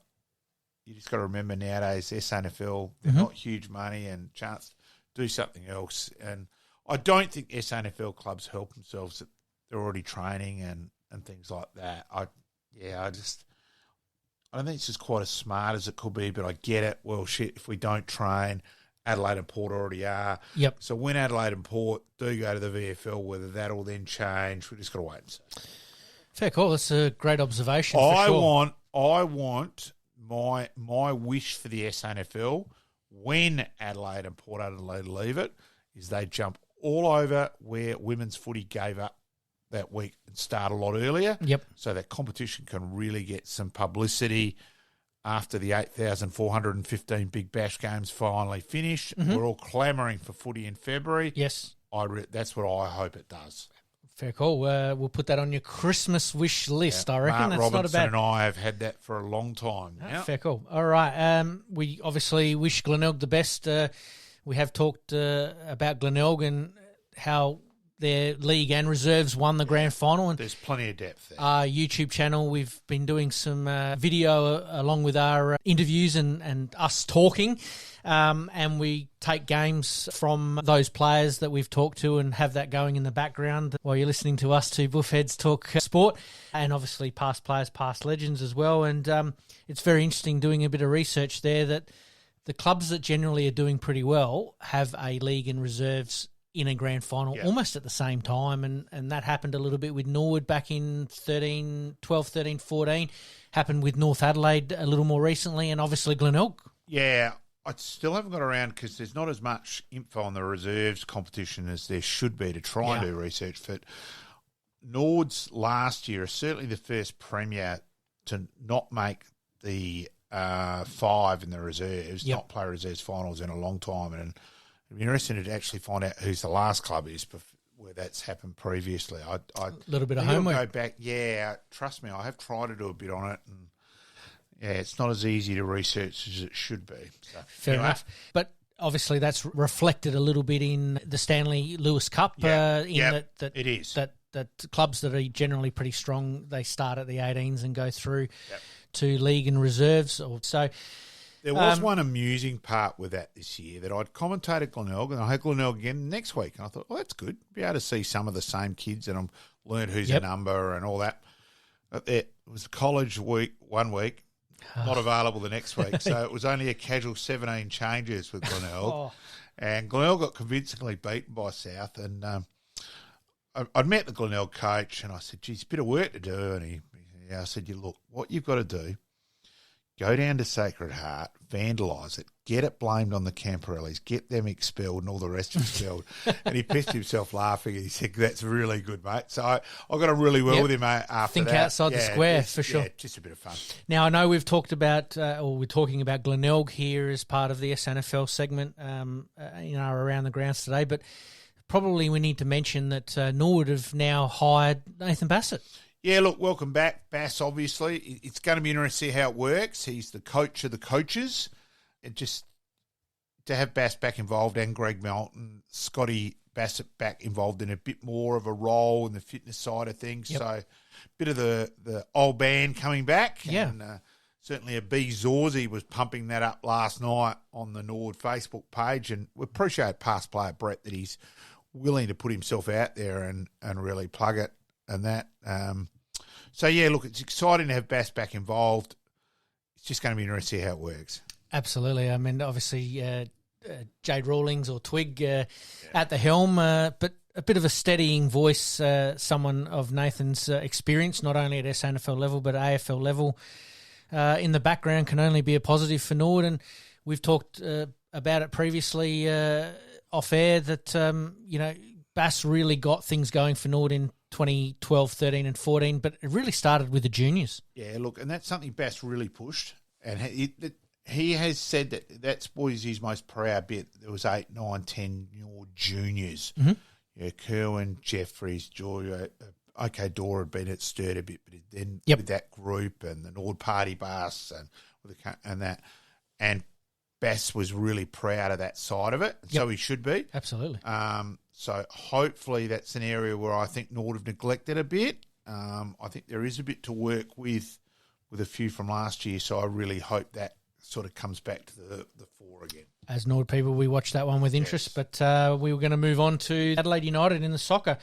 S3: you just got to remember nowadays, SNFL, they're not huge money and chance to do something else. And I don't think SNFL clubs help themselves. They're already training and things like that. I don't think it's just quite as smart as it could be, but I get it. Well, shit, if we don't train, Adelaide and Port already are.
S4: Yep.
S3: So when Adelaide and Port do go to the VFL, whether that'll then change, we just got to wait and see.
S4: Fair call. That's a great observation. I
S3: want my wish for the SNFL when Adelaide and Port Adelaide leave it is they jump all over where women's footy gave up that week and start a lot earlier.
S4: Yep.
S3: So that competition can really get some publicity. after the 8,415 Big Bash games finally finished. We're all clamouring for footy in February.
S4: Yes.
S3: That's what I hope it does.
S4: Fair call. We'll put that on your Christmas wish list, I reckon.
S3: Mark
S4: That's
S3: Robinson
S4: not a bad...
S3: and I have had that for a long time now.
S4: Fair call. All right. We obviously wish Glenelg the best. We have talked about Glenelg and how their league and reserves won the grand final. And
S3: there's plenty of depth there.
S4: Our YouTube channel, we've been doing some video along with our interviews and us talking. And we take games from those players that we've talked to and have that going in the background while you're listening to us two buffheads talk sport, and obviously past players, past legends as well. And it's very interesting doing a bit of research there that the clubs that generally are doing pretty well have a league and reserves in a grand final almost at the same time. And that happened a little bit with Norwood back in 12, 13, 14. Happened with North Adelaide a little more recently, and obviously Glenelg.
S3: Yeah, I still haven't got around because there's not as much info on the reserves competition as there should be to try and do research. But Nords last year is certainly the first premier to not make the 5 in the reserves, not play reserves finals in a long time. And it'd be interesting to actually find out who's the last club is where that's happened previously. A
S4: little bit of homework.
S3: Go back. Yeah, trust me, I have tried to do a bit on it, and it's not as easy to research as it should be. So,
S4: Fair enough. But obviously that's reflected a little bit in the Stanley Lewis Cup. That it is. That clubs that are generally pretty strong, they start at the 18s and go through to league and reserves. So
S3: there was one amusing part with that this year that I'd commentated Glenelg, and I had Glenelg again next week. And I thought, that's good. Be able to see some of the same kids and learn who's a number and all that. But it was college week, 1 week. Not available the next week, so it was only a casual 17 changes with Glenelg. And Glenelg got convincingly beaten by South. And I'd met the Glenelg coach, and I said, geez, a bit of work to do. And I said, look, what you've got to do, go down to Sacred Heart, vandalise it, get it blamed on the Camporellis, get them expelled and all the rest expelled. And he pissed himself laughing, and he said, that's really good, mate. So I got on really well with him after
S4: Think
S3: that.
S4: outside the square, for sure.
S3: Yeah, just a bit of fun.
S4: Now, I know we've talked about, we're talking about Glenelg here as part of the SNFL segment around the grounds today, but probably we need to mention that Norwood have now hired Nathan Bassett.
S3: Yeah, look, welcome back, Bass, obviously. It's going to be interesting to see how it works. He's the coach of the coaches. And just to have Bass back involved and Greg Melton, Scotty Bassett back involved in a bit more of a role in the fitness side of things. So a bit of the old band coming back.
S4: Yeah.
S3: And certainly a B. Zorzi was pumping that up last night on the Norwood Facebook page. And we appreciate past player Brett that he's willing to put himself out there and really plug it and that. So, look, it's exciting to have Bass back involved. It's just going to be interesting to see how it works.
S4: Absolutely. I mean, obviously, Jade Rawlings or Twig at the helm, but a bit of a steadying voice, someone of Nathan's experience, not only at SNFL level but AFL level, in the background can only be a positive for Norwood. And we've talked about it previously off air that, Bass really got things going for Norwood in 2012, 13 and 14, but it really started with the juniors.
S3: Yeah, look, and that's something Bass really pushed. And he has said that was his most proud bit. There was 8, 9, 10 juniors. Mm-hmm. Yeah, Kerwin, Jeffries, Joy. Okay, Dora had been at Sturt a bit, but then with that group and the Nord Party bus and Bass was really proud of that side of it. So he should be.
S4: Absolutely.
S3: So hopefully that's an area where I think Nord have neglected a bit. I think there is a bit to work with a few from last year. So I really hope that sort of comes back to the fore again.
S4: As Nord people, we watched that one with interest, but we were going to move on to Adelaide United in the soccer.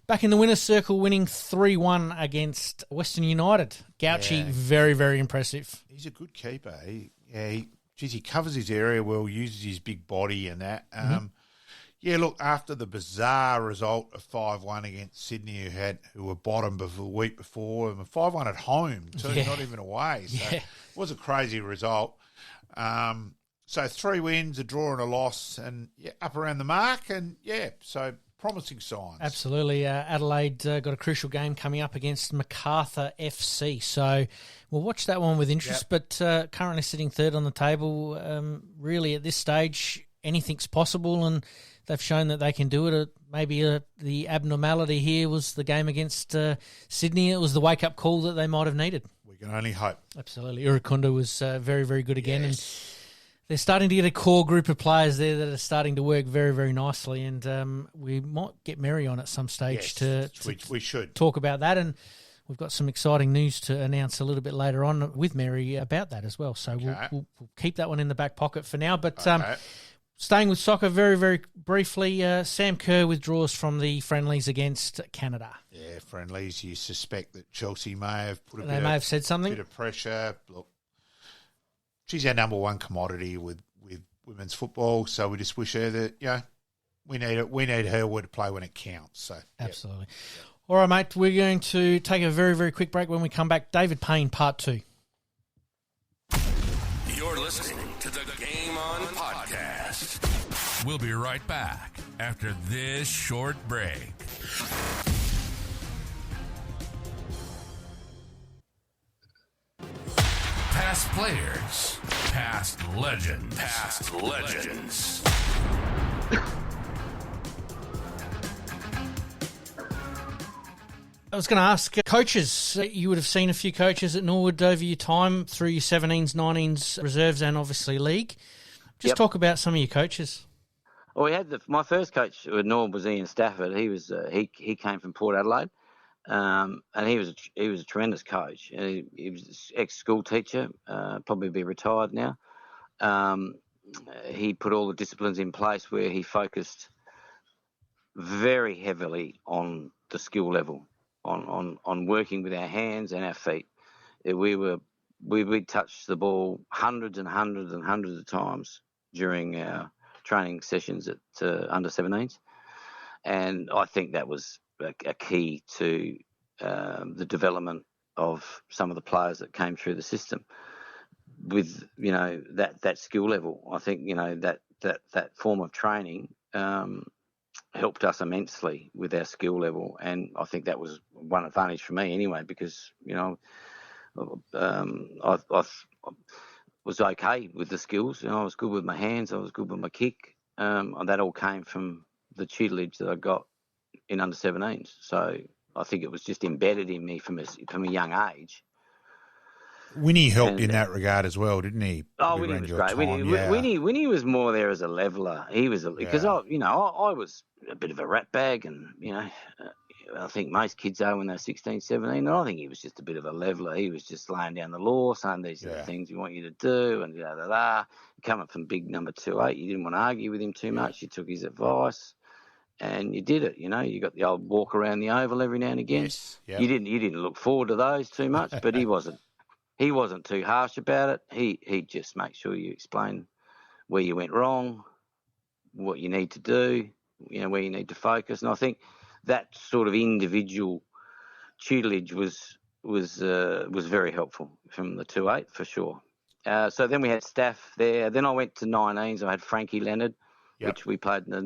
S4: Back in the winner's circle, winning 3-1 against Western United. Gauchi, very, very impressive.
S3: He's a good keeper. He covers his area well, uses his big body and that. Look, after the bizarre result of 5-1 against Sydney, who were bottom the week before, and 5-1 at home too, not even away. So it was a crazy result. So 3 wins, a draw and a loss, and up around the mark. And so promising signs.
S4: Absolutely. Adelaide got a crucial game coming up against Macarthur FC. So we'll watch that one with interest. Yep. But currently sitting third on the table, really at this stage, anything's possible, and they've shown that they can do it. Maybe the abnormality here was the game against Sydney. It was the wake-up call that they might have needed.
S3: We can only hope.
S4: Absolutely. Urukunda was very, very good again.
S3: Yes.
S4: And they're starting to get a core group of players there that are starting to work very, very nicely, and we might get Mary on at some stage
S3: we should
S4: talk about that, and we've got some exciting news to announce a little bit later on with Mary about that as well. So we'll keep that one in the back pocket for now. But staying with soccer very, very briefly, Sam Kerr withdraws from the friendlies against Canada.
S3: Yeah, friendlies. You suspect that Chelsea may have put
S4: have said something.
S3: Bit of pressure. Look, she's our number one commodity with women's football, so we just wish her that, we need her to play when it counts. So
S4: absolutely. Yep. All right, mate, we're going to take a very, very quick break. When we come back, David Payne, Part 2.
S1: You're listening to the Game On podcast. We'll be right back after this short break. Past players, past legends.
S4: I was going to ask coaches. You would have seen a few coaches at Norwood over your time through your 17s, 19s, reserves, and obviously league. Just talk about some of your coaches.
S2: Well, we had my first coach at Norwood was Ian Stafford. He was he came from Port Adelaide, and he was a tremendous coach. He was an ex-school teacher, probably be retired now. He put all the disciplines in place where he focused very heavily on the skill level. On working with our hands and our feet. We touched the ball hundreds and hundreds and hundreds of times during our training sessions at under 17s, and I think that was a key to the development of some of the players that came through the system. With that skill level, I think that form of training helped us immensely with our skill level, and I think that was one advantage for me anyway, because I was okay with the skills. I was good with my hands, I was good with my kick. That all came from the tutelage that I got in under 17s. So I think it was just embedded in me from a young age.
S3: Winnie helped in that regard as well, didn't he?
S2: Winnie was great. Winnie was more there as a leveller. He was because I was a bit of a rat bag, and I think most kids are when they're 16, 17. And I think he was just a bit of a leveller. He was just laying down the law, saying these are the things we want you to do, and coming from big number 2'8", you didn't want to argue with him too much. You took his advice, and you did it. You got the old walk around the oval every now and again.
S3: Yes. Yep.
S2: You didn't look forward to those too much, but he wasn't. He wasn't too harsh about it. He'd just make sure you explain where you went wrong, what you need to do, where you need to focus. And I think that sort of individual tutelage was very helpful from the 2'8" for sure. So then we had staff there. Then I went to 19s. I had Frankie Leonard, which we played in the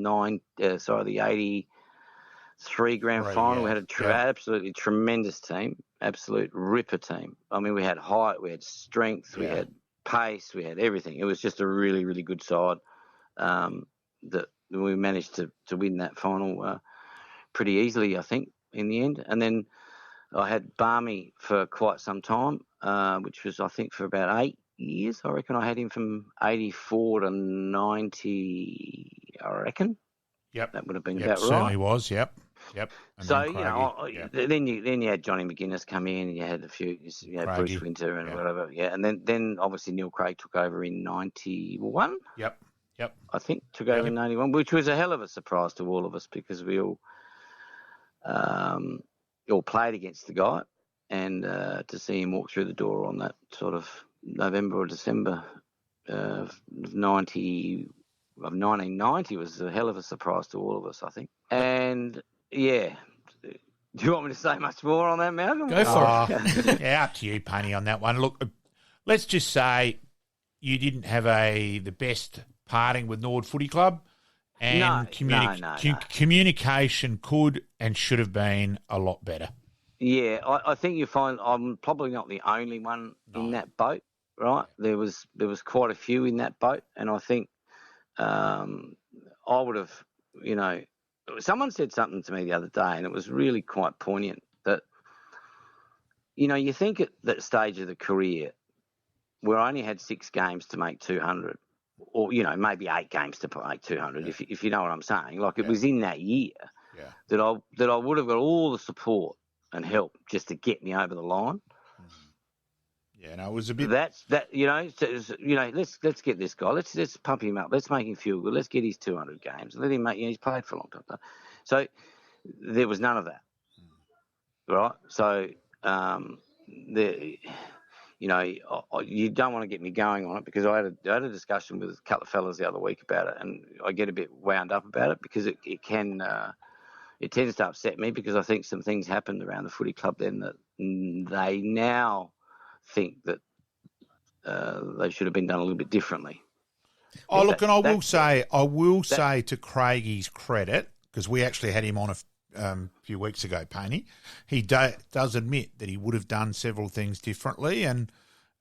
S2: 83 grand final. Yeah. We had absolutely tremendous team, absolute ripper team. I mean, we had height, we had strength, we had pace, we had everything. It was just a really, really good side that we managed to win that final pretty easily, I think, in the end. And then I had Barmy for quite some time, which was, I think, for about 8 years. I reckon I had him from 84 to 90, I reckon.
S3: Yep.
S2: That would have been about right.
S3: Certainly was, yep. And
S2: so, then you had Johnny McGuinness come in, and you had a few, Bruce Winter and whatever. Yeah, and then obviously Neil Craig took over in 91.
S3: Yep.
S2: I think took over in 91, which was a hell of a surprise to all of us, because we all played against the guy, and to see him walk through the door on that sort of November or December of 1990 was a hell of a surprise to all of us, I think. And do you want me to say much more on that, Malcolm?
S4: Go for
S3: it. Yeah, up to you, Payne, on that one. Look, let's just say you didn't have the best parting with Norwood Footy Club, And
S2: No.
S3: communication could and should have been a lot better.
S2: Yeah, I think you find I'm probably not the only one in that boat, right? There was quite a few in that boat, and I think I would have, someone said something to me the other day, and it was really quite poignant that, you think at that stage of the career where I only had 6 games to make 200, or, maybe 8 games to make 200, if you know what I'm saying. Like, it was in that year that I would have got all the support and help just to get me over the line.
S3: Yeah, no, it was a bit.
S2: Let's get this guy. Let's pump him up. Let's make him feel good. Let's get his 200 games. Let him make. He's played for a long time. So there was none of that, right? So you don't want to get me going on it, because I had a discussion with a couple of fellas the other week about it, and I get a bit wound up about it because it tends to upset me, because I think some things happened around the footy club then that they now think that they should have been done a little bit differently.
S3: Oh, look, and I will say to Craigie's credit, because we actually had him on a few weeks ago, Payne, he does admit that he would have done several things differently, and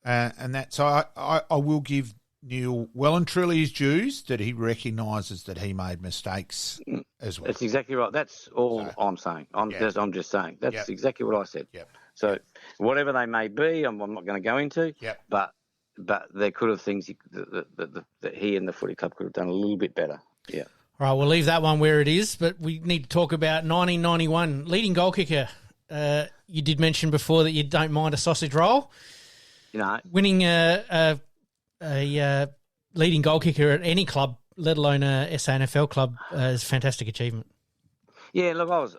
S3: that. So I will give Neil well and truly his dues, that he recognises that he made mistakes as well.
S2: That's exactly right. That's all I'm saying. I'm just saying. That's exactly what I said.
S3: Yep.
S2: So whatever they may be, I'm not going to go into.
S3: Yep.
S2: But there could have things that he and the footy club could have done a little bit better. Yeah.
S4: All right, we'll leave that one where it is, but we need to talk about 1991. Leading goal kicker. You did mention before that you don't mind a sausage roll. Winning a leading goal kicker at any club, let alone a SANFL club, is a fantastic achievement.
S2: Yeah, look, I was.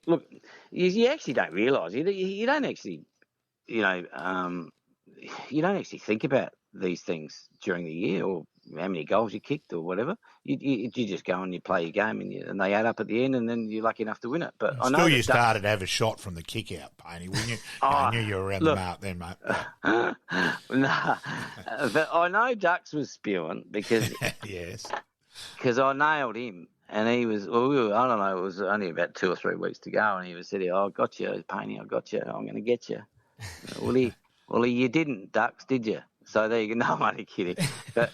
S2: Look, you actually don't realise. You don't actually, you don't actually think about these things during the year, or how many goals you kicked or whatever. You just go and you play your game, and they add up at the end, and then you're lucky enough to win it. But I know
S3: you started to have a shot from the kick out, Payne. I knew you were around the mark then, mate.
S2: No, but I know Ducks was spewing because
S3: yes,
S2: because I nailed him. And he was, I don't know, it was only about 2 or 3 weeks to go, and he was said, "Oh, I got you, Payne, I got you, I'm going to get you." Well, you didn't, Ducks, did you? So there you go. No, I'm only kidding. But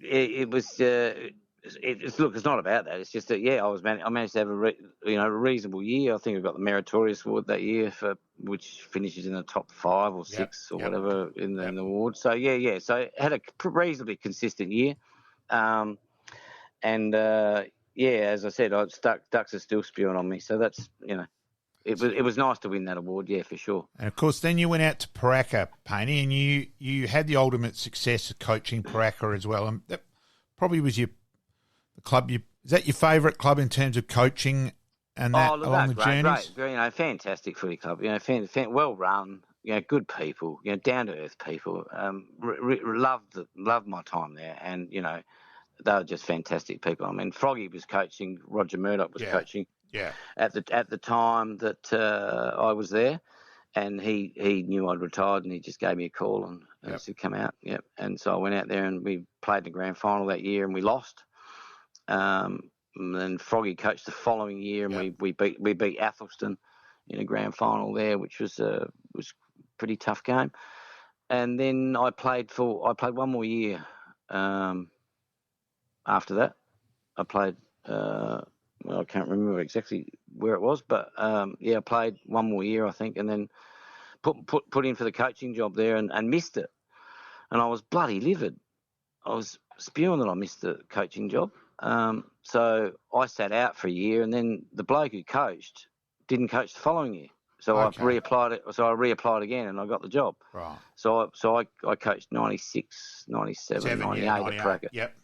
S2: it was, look, it's not about that. It's just that, I managed to have a reasonable year. I think I got the Meritorious Award that year, which finishes in the top 5 or 6 or whatever in the award. So, so I had a reasonably consistent year. And as I said, Ducks are still spewing on me. So that's, it was nice to win that award, for sure.
S3: And of course, then you went out to Paraka, Payne, and you had the ultimate success of coaching Paraka as well. And that probably was the club. Is that your favourite club in terms of coaching and that along the journeys?
S2: Great, fantastic footy club. Well run. Good people. Down to earth people. Loved my time there, and they were just fantastic people. I mean, Froggy was coaching, Roger Murdoch was coaching at the time that I was there, and he knew I'd retired, and he just gave me a call and said, "Come out." Yep. And so I went out there, and we played the grand final that year, and we lost. And then Froggy coached the following year, and we beat Athelston in a grand final there, which was a pretty tough game. And then I played one more year. After that, I played, I can't remember exactly where it was, but I played one more year, I think, and then put in for the coaching job there and missed it. And I was bloody livid. I was spewing that I missed the coaching job. So I sat out for a year, and then the bloke who coached didn't coach the following year. So I reapplied it. So I reapplied again, and I got the job.
S3: Right.
S2: So I coached 96, 97, 98 at Paraka.
S3: Yep.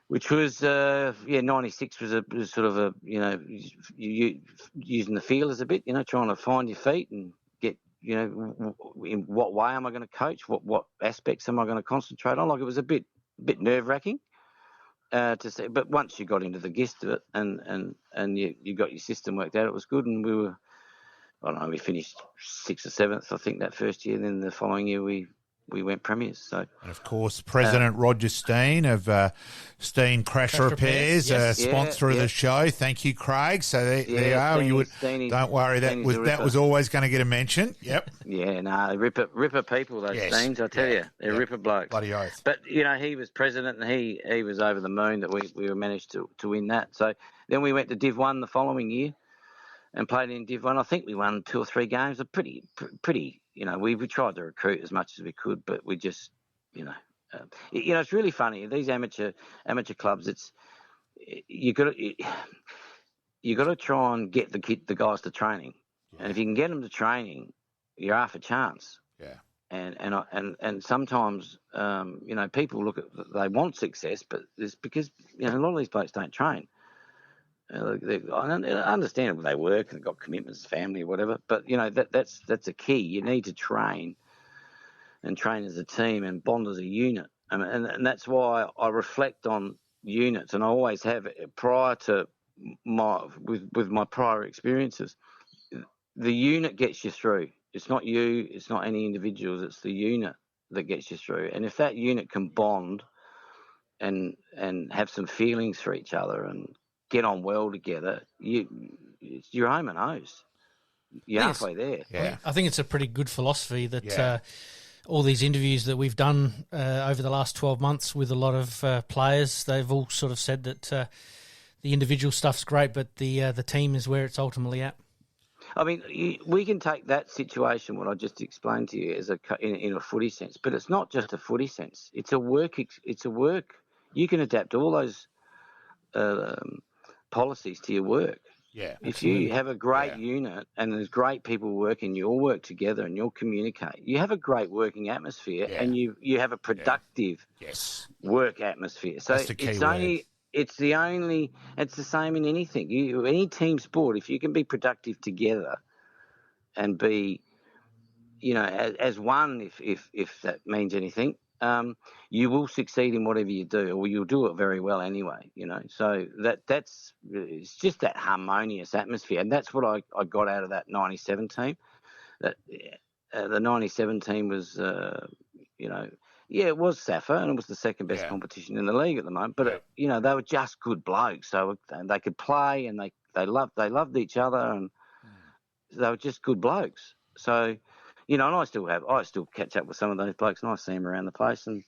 S2: Which was 96 was sort of a you using the feelers a bit, trying to find your feet and get in what way am I going to coach, what aspects am I going to concentrate on. Like, it was a bit nerve wracking to see, but once you got into the gist of it and you got your system worked out, it was good. And we were, I don't know, we finished 6th or 7th, I think, that first year. And then the following year we we went premiers. So,
S3: and of course, President Roger Steen of Steen Crash Repairs,
S4: yes.
S3: sponsor of the show. Thank you, Craig. So there you are. Don't worry, that was always going to get a mention. Yep.
S2: Yeah, no, ripper people, those Steens, I tell you. They're ripper blokes.
S3: Bloody oath.
S2: But, he was president and he was over the moon that we managed to win that. So then we went to Div 1 the following year and played in Div 1. I think we won 2 or 3 games. A pretty, we tried to recruit as much as we could, but we just, it's really funny. These amateur clubs, you got to try and get the guys to training. Yeah. And if you can get them to training, you're half a chance.
S3: Yeah.
S2: And sometimes, people they want success, but it's because, a lot of these blokes don't train. I understand they work and they've got commitments, family, or whatever, but that's a key. You need to train and train as a team and bond as a unit, and that's why I reflect on units, and I always have prior to with my prior experiences. The unit gets you through. It's not you. It's not any individuals. It's the unit that gets you through. And if that unit can bond and have some feelings for each other and get on well together, you're home and hose. You're halfway there.
S4: Yeah. I think it's a pretty good philosophy that all these interviews that we've done over the last 12 months with a lot of players, they've all sort of said that the individual stuff's great, but the team is where it's ultimately at.
S2: I mean, we can take that situation, what I just explained to you, as in a footy sense, but it's not just a footy sense. It's a work. You can adapt all those policies to your work.
S3: Yeah.
S2: If you have a great unit and there's great people working, you all work together and you'll communicate. You have a great working atmosphere and you have a productive work atmosphere. So
S3: that's the key word.
S2: It's the same in anything. Any team sport, if you can be productive together and be, as one, if that means anything, you will succeed in whatever you do, or you'll do it very well anyway. So it's just that harmonious atmosphere, and that's what I got out of that '97 team. That the '97 team was, it was SAFA, and it was the second best competition in the league at the moment. But they were just good blokes, so they could play, and they loved each other, and they were just good blokes. So. And I still catch up with some of those blokes, and I see them around the place, and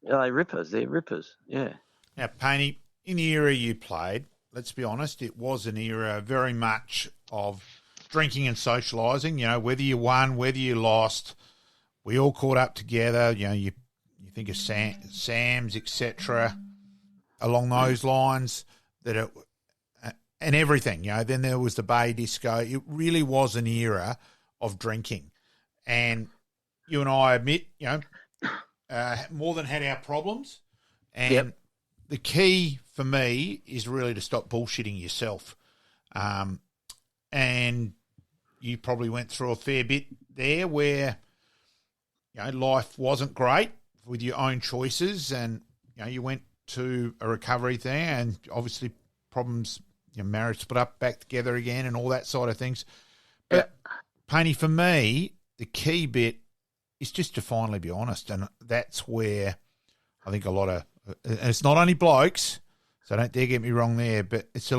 S2: they're rippers. Yeah.
S3: Now, Payne, in the era you played, let's be honest, it was an era very much of drinking and socialising. Whether you won, whether you lost, we all caught up together. You think of Sam's, etc. Along those lines, and everything. Then there was the Bay Disco. It really was an era of drinking. And you and I admit, more than had our problems. And the key for me is really to stop bullshitting yourself. And you probably went through a fair bit there where, life wasn't great with your own choices, and, you went to a recovery there, and obviously problems, marriage split up, back together again, and all that side of things. But, Payne, for me, the key bit is just to finally be honest, and that's where I think a lot of – and it's not only blokes, so don't dare get me wrong there, but it's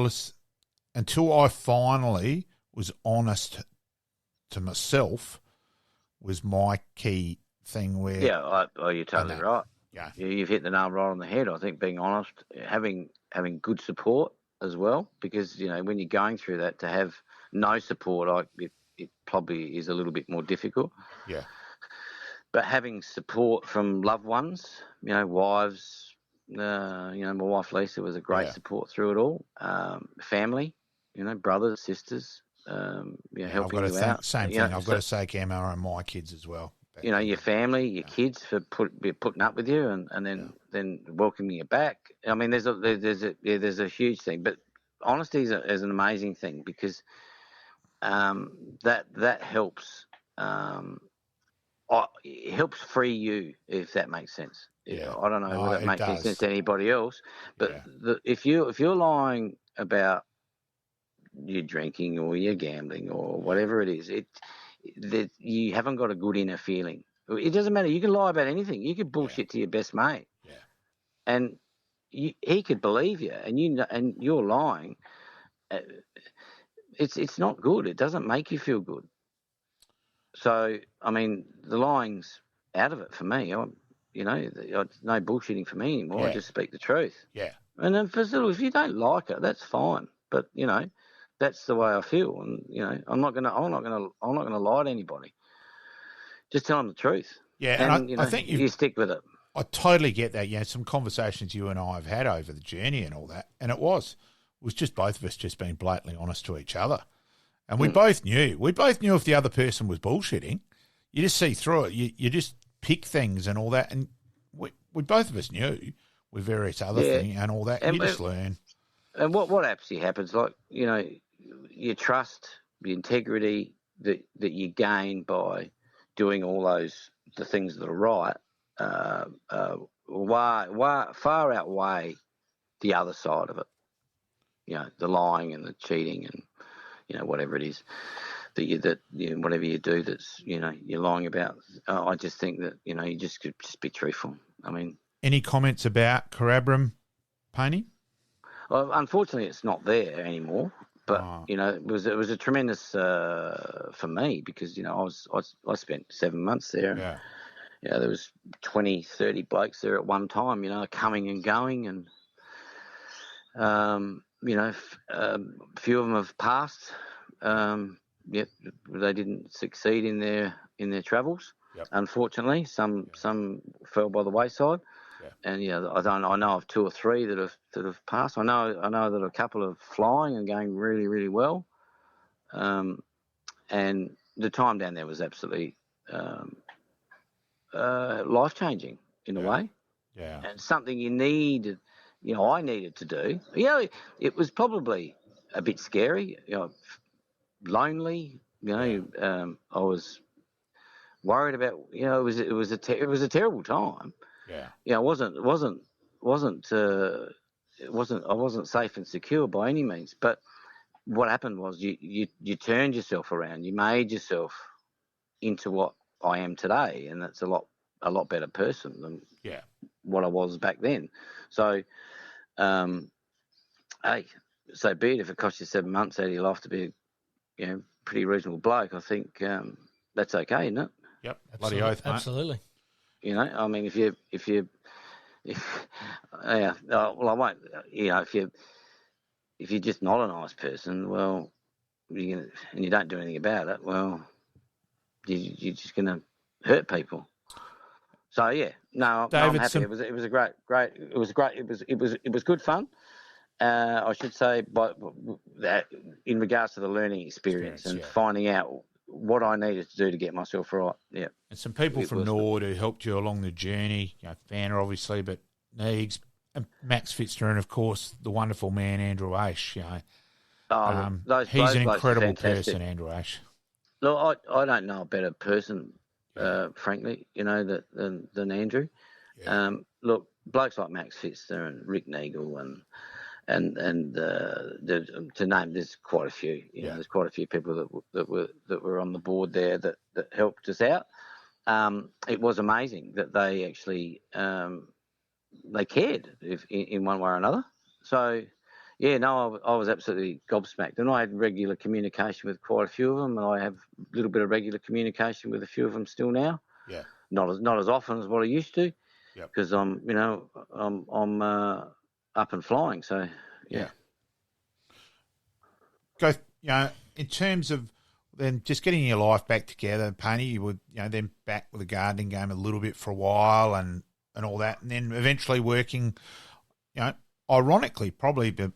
S3: until I finally was honest to myself was my key thing where –
S2: Yeah, you're totally right.
S3: Yeah.
S2: You've hit the nail right on the head. I think being honest, having good support as well, because, when you're going through that, to have no support, it probably is a little bit more difficult.
S3: Yeah.
S2: But having support from loved ones, wives, my wife Lisa was a great support through it all. Family, brothers, sisters, helping you out.
S3: Same thing. I've got to say, Cam, and my kids as well. But,
S2: your family, your kids for putting up with you and then welcoming you back. I mean, there's a huge thing, but honesty is an amazing thing, because that helps. It helps free you, if that makes sense.
S3: Yeah.
S2: I don't know whether it makes any sense to anybody else, but if you're lying about your drinking or your gambling or whatever it is, you haven't got a good inner feeling. It doesn't matter. You can lie about anything. You could bullshit to your best mate, and he could believe you, and you're lying. It's not good. It doesn't make you feel good. So I mean, the lying's out of it for me. It's no bullshitting for me anymore. I just speak the truth.
S3: Yeah.
S2: And then if you don't like it, that's fine. But that's the way I feel, and I'm not gonna lie to anybody. Just tell them the truth.
S3: Yeah, and I think
S2: you stick with it.
S3: I totally get that. Some conversations you and I have had over the journey and all that, and it was just both of us just being blatantly honest to each other, and we both knew. We both knew if the other person was bullshitting. You just see through it. You just pick things and all that, and we both of us knew with various other things and all that. And you just learn.
S2: And what actually happens, like your trust, the integrity that you gain by doing all the things that are right, far outweigh the other side of it. The lying and the cheating and whatever it is whatever you do that's you're lying about. I just think that you just could just be truthful. I mean,
S3: any comments about Carabram, Payne?
S2: Well, unfortunately, it's not there anymore. But it was a tremendous for me because I spent 7 months there. And, there was 20, 30 blokes there at one time. Coming and going, and a few of them have passed. They didn't succeed in their travels.
S3: Yep.
S2: Unfortunately, some fell by the wayside. And I know of 2 or 3 that have passed. I know that a couple are flying and going really, really well. And the time down there was absolutely life changing in a way.
S3: Yeah. And
S2: something you needed. I needed to do. It was probably a bit scary. Lonely. I was worried about. It was a terrible time. I wasn't safe and secure by any means. But what happened was you turned yourself around. You made yourself into what I am today, and that's a lot better person than what I was back then. So, hey, so be it. If it costs you 7 months out of your life to be a pretty reasonable bloke, I think that's okay, isn't it?
S3: Yep, bloody oath, mate.
S4: Absolutely.
S2: I mean, if I won't. If you're just not a nice person, well, and you don't do anything about it, well, you're just going to hurt people. So I'm happy. It was a great. It was good fun. I should say, but that in regards to the learning experience and finding out what I needed to do to get myself right. Yeah.
S3: And some people from Norwood who helped you along the journey, Fanner obviously, but Neegs, and Max Fitzner, and of course the wonderful man Andrew Ashe. He's an incredible person, Andrew Ashe.
S2: Look, I don't know a better person, frankly, than Andrew. Yeah. Look, blokes like Max Fitzner and Rick Neagle and to name, there's quite a few. There's quite a few people that were on the board there that helped us out. It was amazing that they actually they cared in one way or another. So I was absolutely gobsmacked, and I had regular communication with quite a few of them, and I have a little bit of regular communication with a few of them still now. Yeah, not as often as what I used to, because I'm up and flying. So
S3: go. In terms of then just getting your life back together, Payne, you would then back with the gardening game a little bit for a while and all that, and then eventually working. Ironically, probably it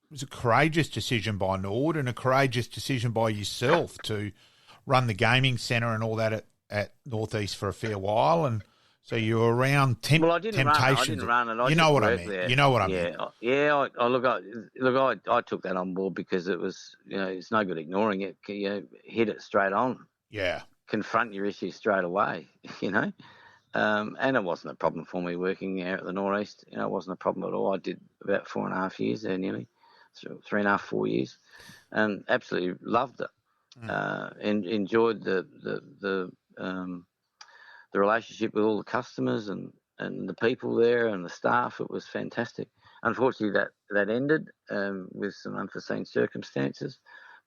S3: was a courageous decision by Nord and a courageous decision by yourself to run the gaming centre and all that at Northeast for a fair while, and so you were around temptations.
S2: I didn't run it.
S3: You know what I mean.
S2: There.
S3: You know what I mean.
S2: Yeah. I took that on board because it was, it's no good ignoring it. Hit it straight on.
S3: Yeah. Confront
S2: your issues straight away. And it wasn't a problem for me working out at the Northeast. It wasn't a problem at all. I did about 4.5 years there, nearly 3.5, 4 years, and absolutely loved it. And enjoyed the the relationship with all the customers and the people there and the staff. It was fantastic. Unfortunately, that ended with some unforeseen circumstances,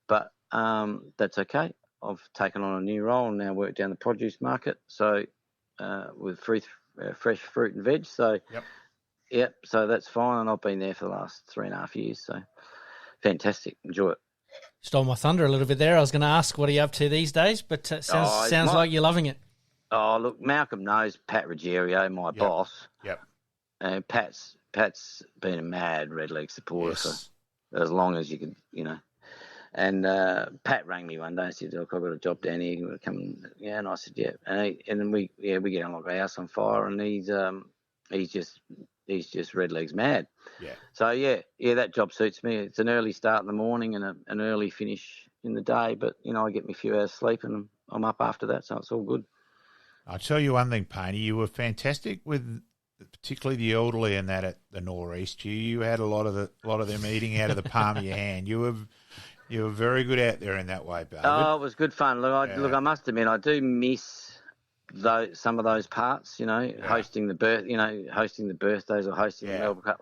S2: but that's okay. I've taken on a new role and now work down the produce market, so with fresh fruit and veg. So, so that's fine, and I've been there for the last 3.5 years, so fantastic. Enjoy it.
S4: Stole my thunder a little bit there. I was going to ask what are you up to these days, but sounds like you're loving it.
S2: Oh, look, Malcolm knows Pat Ruggiero, my boss.
S3: Yep.
S2: And Pat's been a mad Red League supporter for as long as you could, And Pat rang me one day and said, "Look, I've got a job down here. You want to come?" And I said, "Yeah." And then we get on like a house on fire, and he's just Red League's mad. Yeah. So that job suits me. It's an early start in the morning and an early finish in the day, but I get me a few hours sleep and I'm up after that, so it's all good.
S3: I'll tell you one thing, Payne. You were fantastic with particularly the elderly and that at the Northeast. You had a lot of them eating out of the palm of your hand. You were very good out there in that way, David.
S2: Oh, it was good fun. Look, I must admit, I do miss some of those parts. Hosting the birthdays or hosting the Melbourne Cup,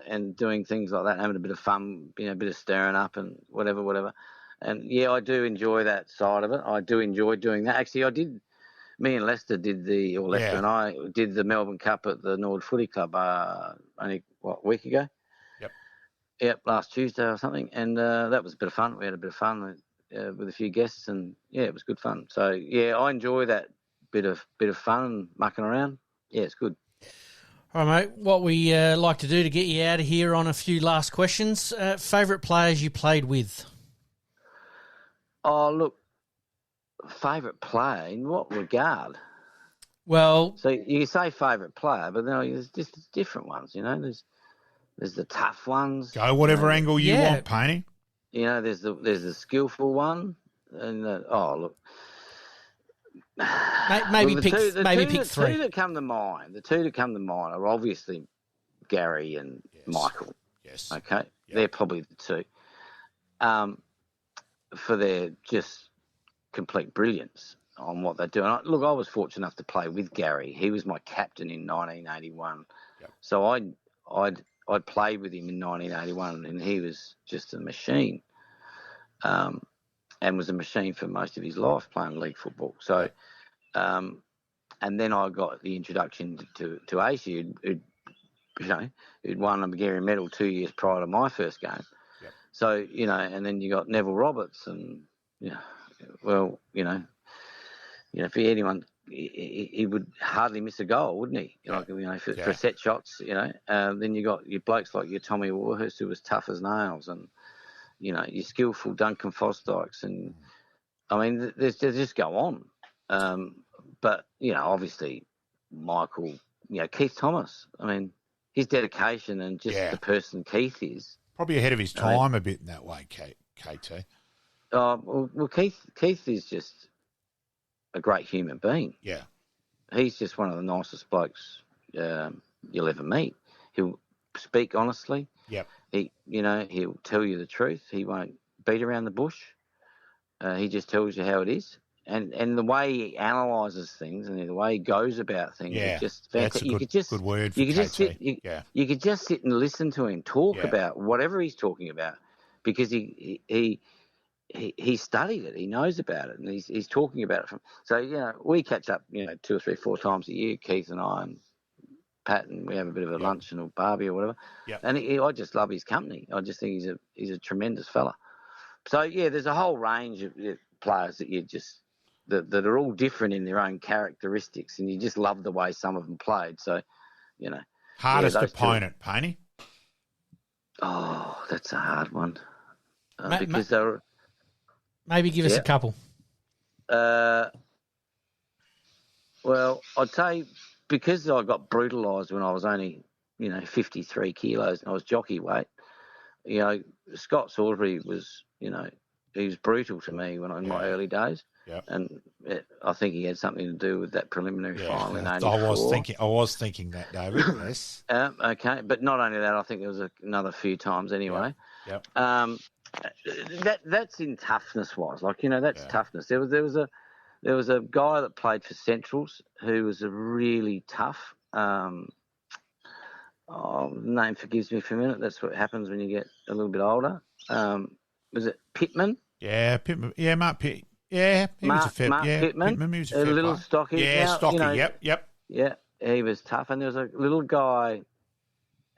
S2: and doing things like that, having a bit of fun, a bit of stirring up and whatever. And I do enjoy that side of it. I do enjoy doing that. Actually, me and Lester and I did the Melbourne Cup at the Norwood Footy Club only a week ago. Yep, last Tuesday or something, and that was a bit of fun. We had a bit of fun with a few guests, and it was good fun. So I enjoy that bit of fun and mucking around. Yeah, it's good.
S4: All right, mate. What we like to do to get you out of here on a few last questions. Favourite players you played with?
S2: Oh, look, favourite player in what regard?
S4: Well,
S2: so you say favourite player, but there's just different ones. There's the tough ones.
S3: Go whatever angle you want, Payne.
S2: There's the skillful one, and look.
S4: Maybe pick three.
S2: The two that come to mind are obviously Gary and Michael.
S3: Yes.
S2: Okay, they're probably the two. For their just complete brilliance on what they do. And I was fortunate enough to play with Gary. He was my captain in 1981. So I'd played with him in 1981, and he was just a machine, and was a machine for most of his life playing league football. So, and then I got the introduction to AC, who'd won a Magarey medal 2 years prior to my first game. So, and then you got Neville Roberts, and if anyone, he would hardly miss a goal, wouldn't he? For set shots, then you got your blokes like your Tommy Warhurst, who was tough as nails, and, your skillful Duncan Fosdykes, and, I mean, there's just go on. But, obviously, Michael, Keith Thomas, I mean, his dedication and just the person Keith is.
S3: Probably ahead of his time a bit in that way, KT.
S2: Well, Keith is just a great human being.
S3: Yeah.
S2: He's just one of the nicest blokes you'll ever meet. He'll speak honestly.
S3: Yep.
S2: He'll tell you the truth. He won't beat around the bush. He just tells you how it is. And the way he analyses things and the way he goes about things is just fantastic.
S3: That's a good word for KT.
S2: You could just sit and listen to him talk about whatever he's talking about, because he studied it. He knows about it, and he's talking about it. So we catch up 2 or 3, 4 times a year, Keith and I and Pat, and we have a bit of a luncheon or barbie or whatever. Yep. And I just love his company. I just think he's a tremendous fella. So there's a whole range of players that you just that are all different in their own characteristics, and you just love the way some of them played. So
S3: hardest opponent, Payne?
S2: Oh, that's a hard one. Because
S4: maybe give us a couple.
S2: Well, I'd say because I got brutalised when I was only 53 kilos and I was jockey weight. Scott Salisbury was he was brutal to me in my early days. Yeah. And I think he had something to do with that preliminary final in 84.
S3: I was thinking that, David. Yes.
S2: Okay, but not only that, I think there was another few times anyway.
S3: Yep.
S2: That's in toughness wise, that's toughness. There There was a guy that played for Centrals who was a really tough. Name forgives me for a minute. That's what happens when you get a little bit older. Was it Pittman?
S3: Yeah, Pittman. Yeah, Mark Pitt. Yeah, he was a fair.
S2: Mark
S3: Yeah,
S2: Pittman.
S3: He was a
S2: A
S3: fair
S2: little
S3: player.
S2: stocky.
S3: Yeah,
S2: Now,
S3: stocky.
S2: you know,
S3: Yep.
S2: Yeah, he was tough. And there was a little guy.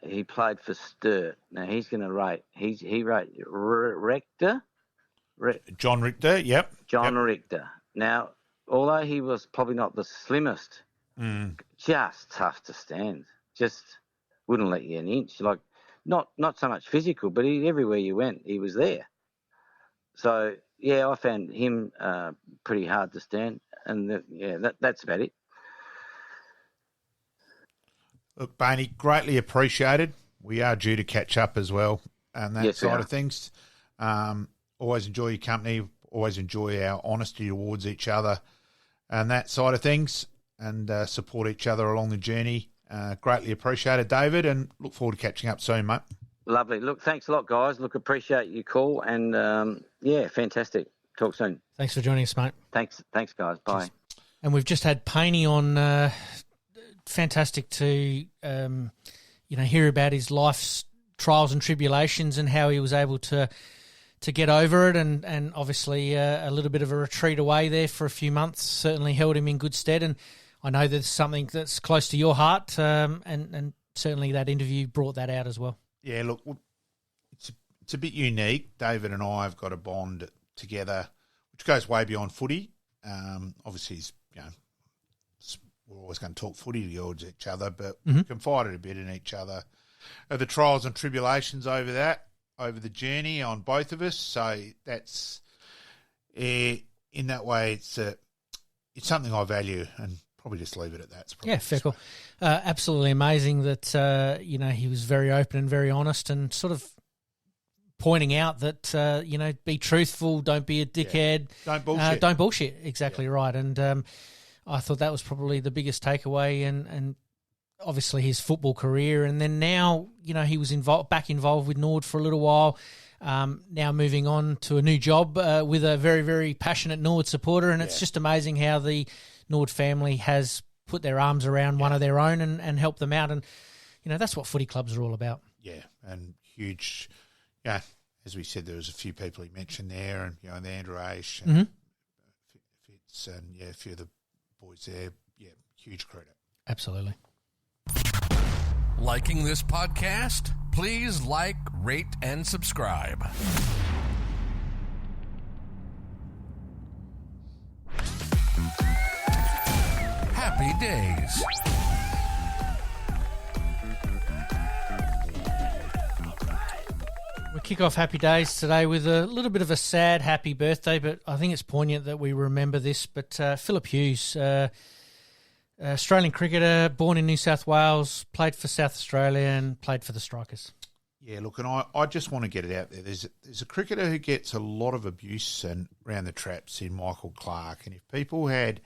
S2: He played for Sturt. Now he's going to rate. He rate Richter.
S3: John Richter. Yep.
S2: John Richter. Now, although he was probably not the slimmest, just tough to stand. Just wouldn't let you an inch. Like not so much physical, but everywhere you went, he was there. So yeah, I found him pretty hard to stand, and that's about it.
S3: Look, Bainey, greatly appreciated. We are due to catch up as well on that side of things. Always enjoy your company. Always enjoy our honesty towards each other and that side of things, and support each other along the journey. Greatly appreciated, David, and look forward to catching up soon, mate.
S2: Lovely. Look, thanks a lot, guys. Look, appreciate your call, and fantastic. Talk soon.
S4: Thanks for joining us, mate.
S2: Thanks, guys. Bye.
S4: Cheers. And we've just had Payne on. Fantastic to hear about his life's trials and tribulations and how he was able to get over it, and obviously a little bit of a retreat away there for a few months certainly held him in good stead. And I know that's something that's close to your heart, and certainly that interview brought that out as well.
S3: Yeah, look, it's a bit unique. David and I have got a bond together which goes way beyond footy. Obviously, we're always going to talk footy towards each other, but we confided a bit in each other of the trials and tribulations over the journey on both of us. So that's, in that way, it's something I value, and probably just leave it at that.
S4: Yeah, fair call. Absolutely amazing that, he was very open and very honest, and sort of pointing out that, be truthful, don't be a dickhead.
S3: Yeah.
S4: Don't bullshit. Exactly right. And I thought that was probably the biggest takeaway, and obviously his football career. And then now, he was back involved with Norwood for a little while, now moving on to a new job with a very, very passionate Norwood supporter. And it's just amazing how the Norwood family has put their arms around one of their own and helped them out. And, that's what footy clubs are all about.
S3: Yeah, and huge, as we said, there was a few people he mentioned there, and, the Andrew Aish and Fitz, and, a few of the boys there. Yeah, huge credit.
S4: Absolutely.
S1: Liking this podcast? Please like, rate, and subscribe. Happy days.
S4: We kick off Happy Days today with a little bit of a sad happy birthday, but I think it's poignant that we remember this. But Philip Hughes, Australian cricketer, born in New South Wales, played for South Australia and played for the Strikers.
S3: Yeah, look, and I just want to get it out there. There's a cricketer who gets a lot of abuse and around the traps in Michael Clarke, and if people had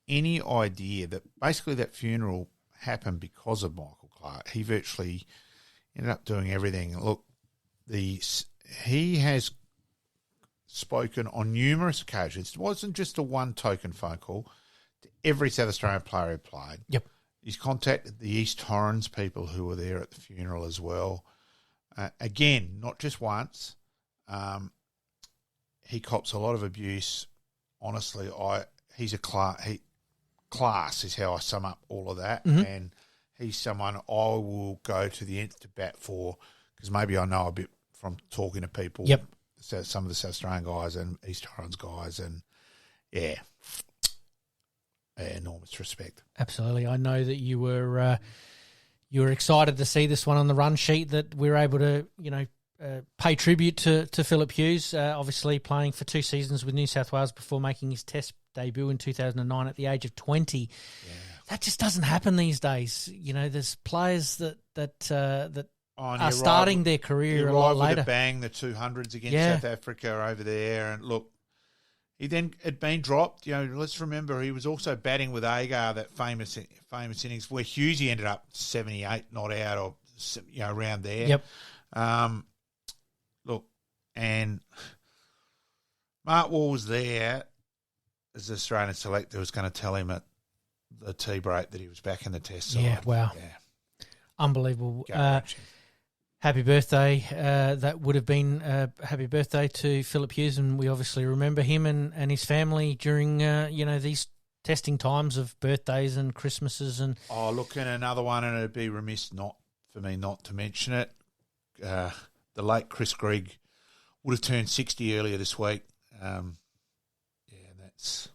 S3: any idea that basically that funeral happened because of Michael Clarke, he virtually ended up doing everything. Look, he has spoken on numerous occasions. It wasn't just a one token phone call to every South Australian player who played.
S4: Yep.
S3: He's contacted the East Torrens people who were there at the funeral as well. Again, not just once. He cops a lot of abuse. Honestly, he's a class is how I sum up all of that. And he's someone I will go to the nth to bat for, because maybe I know a bit from talking to people.
S4: Yep.
S3: So some of the South Australian guys and East Torrens guys, and enormous respect.
S4: Absolutely. I know that you were excited to see this one on the run sheet, that we were able to, pay tribute to Philip Hughes, obviously playing for 2 seasons with New South Wales before making his Test debut in 2009 at the age of 20. Yeah. That just doesn't happen these days. There's players that are starting their career a lot later.
S3: With a bang, the 200s against South Africa over there, and look, he then had been dropped. Let's remember he was also batting with Agar, that famous innings where Hughesy ended up 78 not out, or around there.
S4: Yep.
S3: Look, and Mark Wall was there. as the Australian selector was going to tell him at the tea break that he was back in the test side.
S4: Yeah, wow.
S3: Yeah.
S4: Unbelievable.
S3: Gut-wrenching.
S4: Happy birthday. That would have been happy birthday to Philip Hughes, and we obviously remember him and his family during, these testing times of birthdays and Christmases. And
S3: Oh, look, and another one, and it'd be remiss for me not to mention it. The late Chris Grigg would have turned 60 earlier this week. That's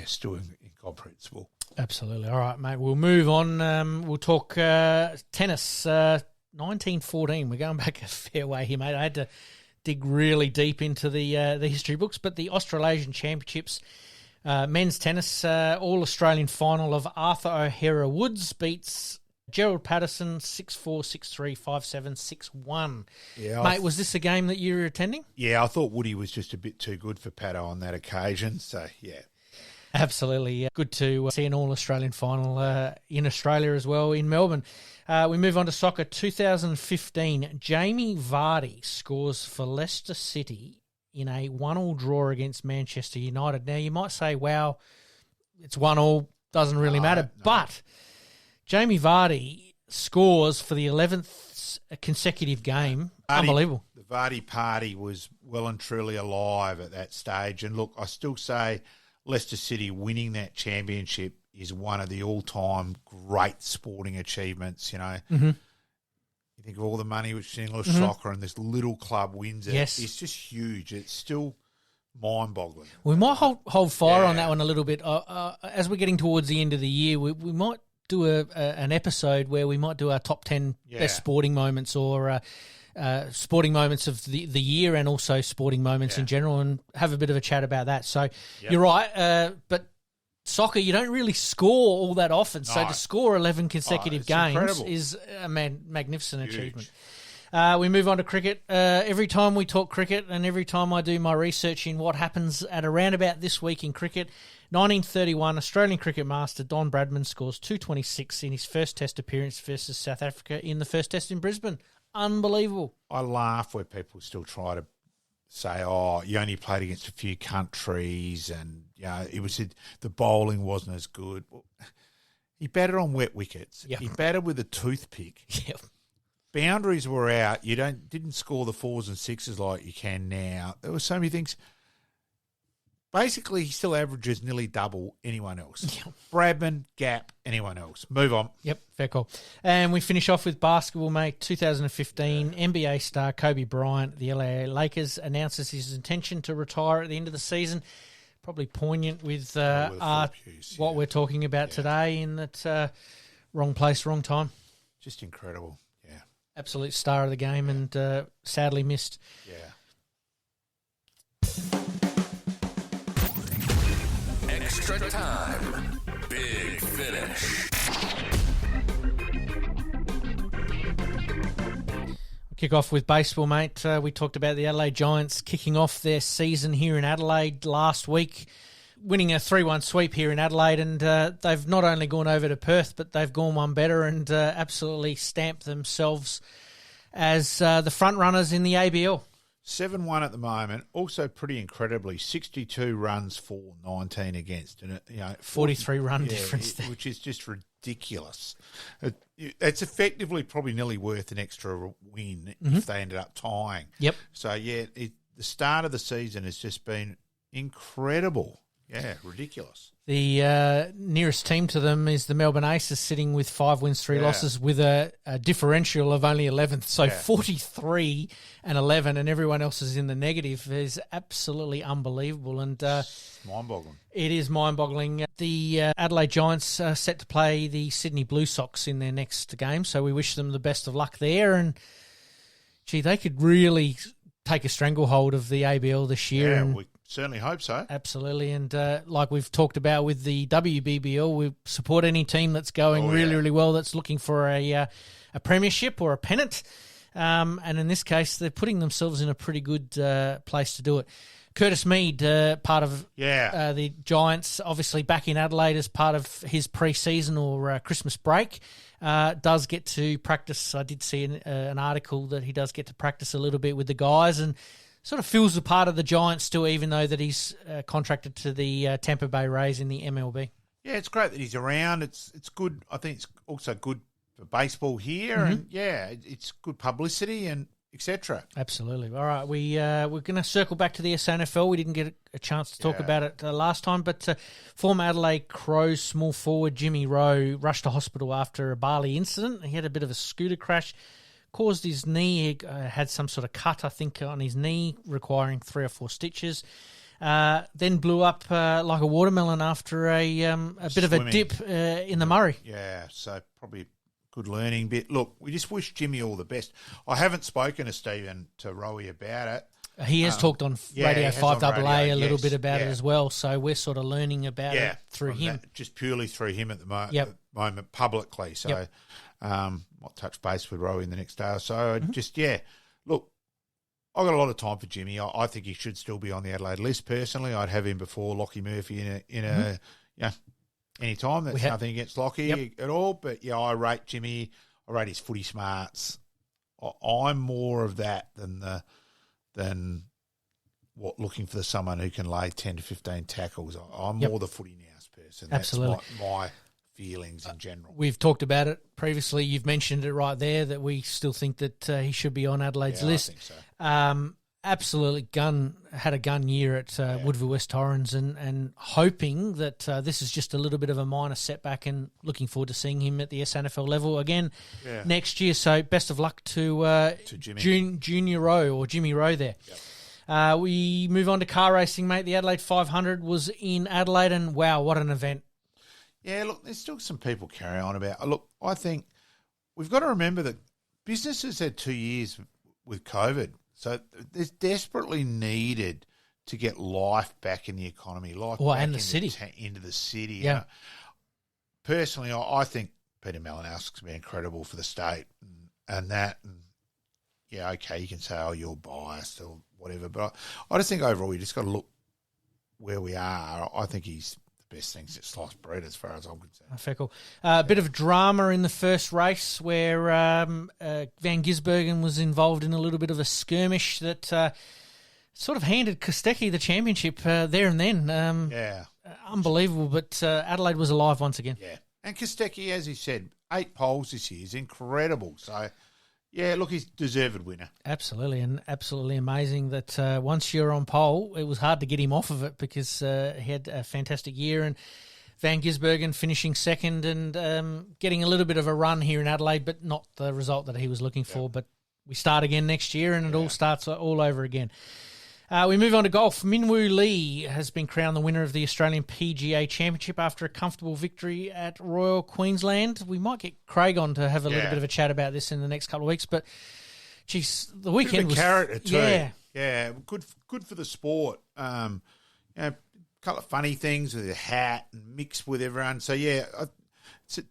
S3: still incomprehensible.
S4: Absolutely. All right, mate. We'll move on. We'll talk tennis. 1914. We're going back a fair way here, mate. I had to dig really deep into the history books, but the Australasian Championships men's tennis All-Australian final of Arthur O'Hara Woods beats Gerald Patterson 6-4, 6-3, 5-7, 6-1. Yeah, mate, was this a game that you were attending?
S3: Yeah, I thought Woody was just a bit too good for Pato on that occasion, so yeah.
S4: Absolutely. Good to see an All-Australian final in Australia as well, in Melbourne. We move on to soccer. 2015, Jamie Vardy scores for Leicester City in a 1-1 draw against Manchester United. Now, you might say, wow, it's 1-1, doesn't really matter. No. But Jamie Vardy scores for the 11th consecutive game. Unbelievable.
S3: The Vardy party was well and truly alive at that stage. And look, I still say Leicester City winning that championship is one of the all-time great sporting achievements, you know. Mm-hmm. You think of all the money which is in English soccer and this little club wins it.
S4: Yes.
S3: It's just huge. It's still mind-boggling.
S4: We might hold fire on that one a little bit. As we're getting towards the end of the year, we might do an episode where we might do our top 10 best sporting moments or sporting moments of the year and also sporting moments in general, and have a bit of a chat about that. So you're right, but soccer, you don't really score all that often. No. So to score 11 consecutive games incredible. Is a magnificent achievement. We move on to cricket. Every time we talk cricket and every time I do my research in what happens at around about this week in cricket, 1931, Australian cricket master Don Bradman scores 226 in his first test appearance versus South Africa in the first test in Brisbane. Unbelievable.
S3: I laugh where people still try to say, oh, you only played against a few countries and the bowling wasn't as good. Well, he batted on wet wickets. Yep. He batted with a toothpick.
S4: Yep.
S3: Boundaries were out. You didn't score the 4s and 6s like you can now. There were so many things. Basically, he still averages nearly double anyone else. Yep. Bradman, Gap, anyone else. Move on.
S4: Yep, fair call. And we finish off with basketball, mate. 2015, NBA star Kobe Bryant, the LA Lakers, announces his intention to retire at the end of the season. Probably poignant with what we're talking about today, in that wrong place, wrong time.
S3: Just incredible, yeah.
S4: Absolute star of the game and sadly missed.
S3: Yeah.
S1: Extra time. Big finish.
S4: Kick off with baseball, mate. We talked about the Adelaide Giants kicking off their season here in Adelaide last week, winning a 3-1 sweep here in Adelaide, and they've not only gone over to Perth, but they've gone one better and absolutely stamped themselves as the front runners in the ABL.
S3: 7-1 at the moment. Also, pretty incredibly, 62 runs for, 19 against, and
S4: 43 run difference there,
S3: which is just ridiculous. It's effectively probably nearly worth an extra win if they ended up tying.
S4: Yep.
S3: So the start of the season has just been incredible. Yeah, ridiculous.
S4: The nearest team to them is the Melbourne Aces, sitting with 5 wins, 3 losses, with a differential of only 11th. So 43 and 11, and everyone else is in the negative. Is absolutely unbelievable. And
S3: mind-boggling.
S4: It is mind-boggling. The Adelaide Giants are set to play the Sydney Blue Sox in their next game, so we wish them the best of luck there. And, gee, they could really take a stranglehold of the ABL this year.
S3: Yeah,
S4: and
S3: we certainly hope so.
S4: Absolutely. And like we've talked about with the WBBL, we support any team that's going really well, that's looking for a premiership or a pennant. And in this case, they're putting themselves in a pretty good place to do it. Curtis Mead, part of the Giants, obviously back in Adelaide as part of his pre-season or Christmas break, does get to practice. I did see an article that he does get to practice a little bit with the guys, and sort of feels a part of the Giants still, even though that he's contracted to the Tampa Bay Rays in the MLB.
S3: Yeah, it's great that he's around. It's good. I think it's also good for baseball here, and it's good publicity and etc.
S4: Absolutely. All right, we're going to circle back to the SNFL. We didn't get a chance to talk about it last time, but former Adelaide Crows small forward Jimmy Rowe rushed to hospital after a Bali incident. He had a bit of a scooter crash, caused his knee. He had some sort of cut, I think, on his knee, requiring 3 or 4 stitches. Then blew up like a watermelon after a bit of a dip in the Murray.
S3: Yeah, so probably good learning bit. Look, we just wish Jimmy all the best. I haven't spoken to Stephen to Rowie about it.
S4: He has talked on Radio 5AA a little bit about it as well, so we're sort of learning about it through him.
S3: Just purely through him at the moment publicly. So I'll touch base with Rowie in the next day or so. Look, I've got a lot of time for Jimmy. I think he should still be on the Adelaide list personally. I'd have him before Lockie Murphy in a any time. That's nothing against Lockie at all. But, I rate Jimmy. I rate his footy smarts. I'm more of that than looking for someone who can lay 10 to 15 tackles. I'm more the footy nous person.
S4: Absolutely.
S3: That's my feelings in general.
S4: We've talked about it previously. You've mentioned it right there that we still think that he should be on Adelaide's list.
S3: I think so.
S4: Absolutely had a gun year at Woodville West Torrens and hoping that this is just a little bit of a minor setback and looking forward to seeing him at the SNFL level again next year. So best of luck to Jimmy. Junior Rowe or Jimmy Rowe there. Yep. We move on to car racing, mate. The Adelaide 500 was in Adelaide and wow, what an event.
S3: Yeah, look, there's still some people carry on about. Look, I think we've got to remember that businesses had 2 years with COVID. So there's desperately needed to get life back in the economy, life back
S4: and the city.
S3: Into the city.
S4: Yeah.
S3: Personally, I think Peter Malinowski's been incredible for the state and that. And okay, you can say, you're biased or whatever. But I just think overall you just got to look where we are. I think he's the best thing since sliced bread as far as I'm concerned.
S4: Fair call. A bit of drama in the first race where Van Gisbergen was involved in a little bit of a skirmish that sort of handed Kostecki the championship there and then. Unbelievable, but Adelaide was alive once again.
S3: Yeah, and Kostecki, as he said, 8 poles this year is incredible. So, look, he's deserved winner.
S4: Absolutely, and absolutely amazing that once you're on pole, it was hard to get him off of it because he had a fantastic year. And Van Gisbergen finishing second and getting a little bit of a run here in Adelaide, but not the result that he was looking for. But we start again next year and it all starts all over again. We move on to golf. Minwoo Lee has been crowned the winner of the Australian PGA Championship after a comfortable victory at Royal Queensland. We might get Craig on to have a little bit of a chat about this in the next couple of weeks, but geez, the weekend was
S3: character too. Yeah, good for the sport. A couple of funny things with the hat and mixed with everyone. So it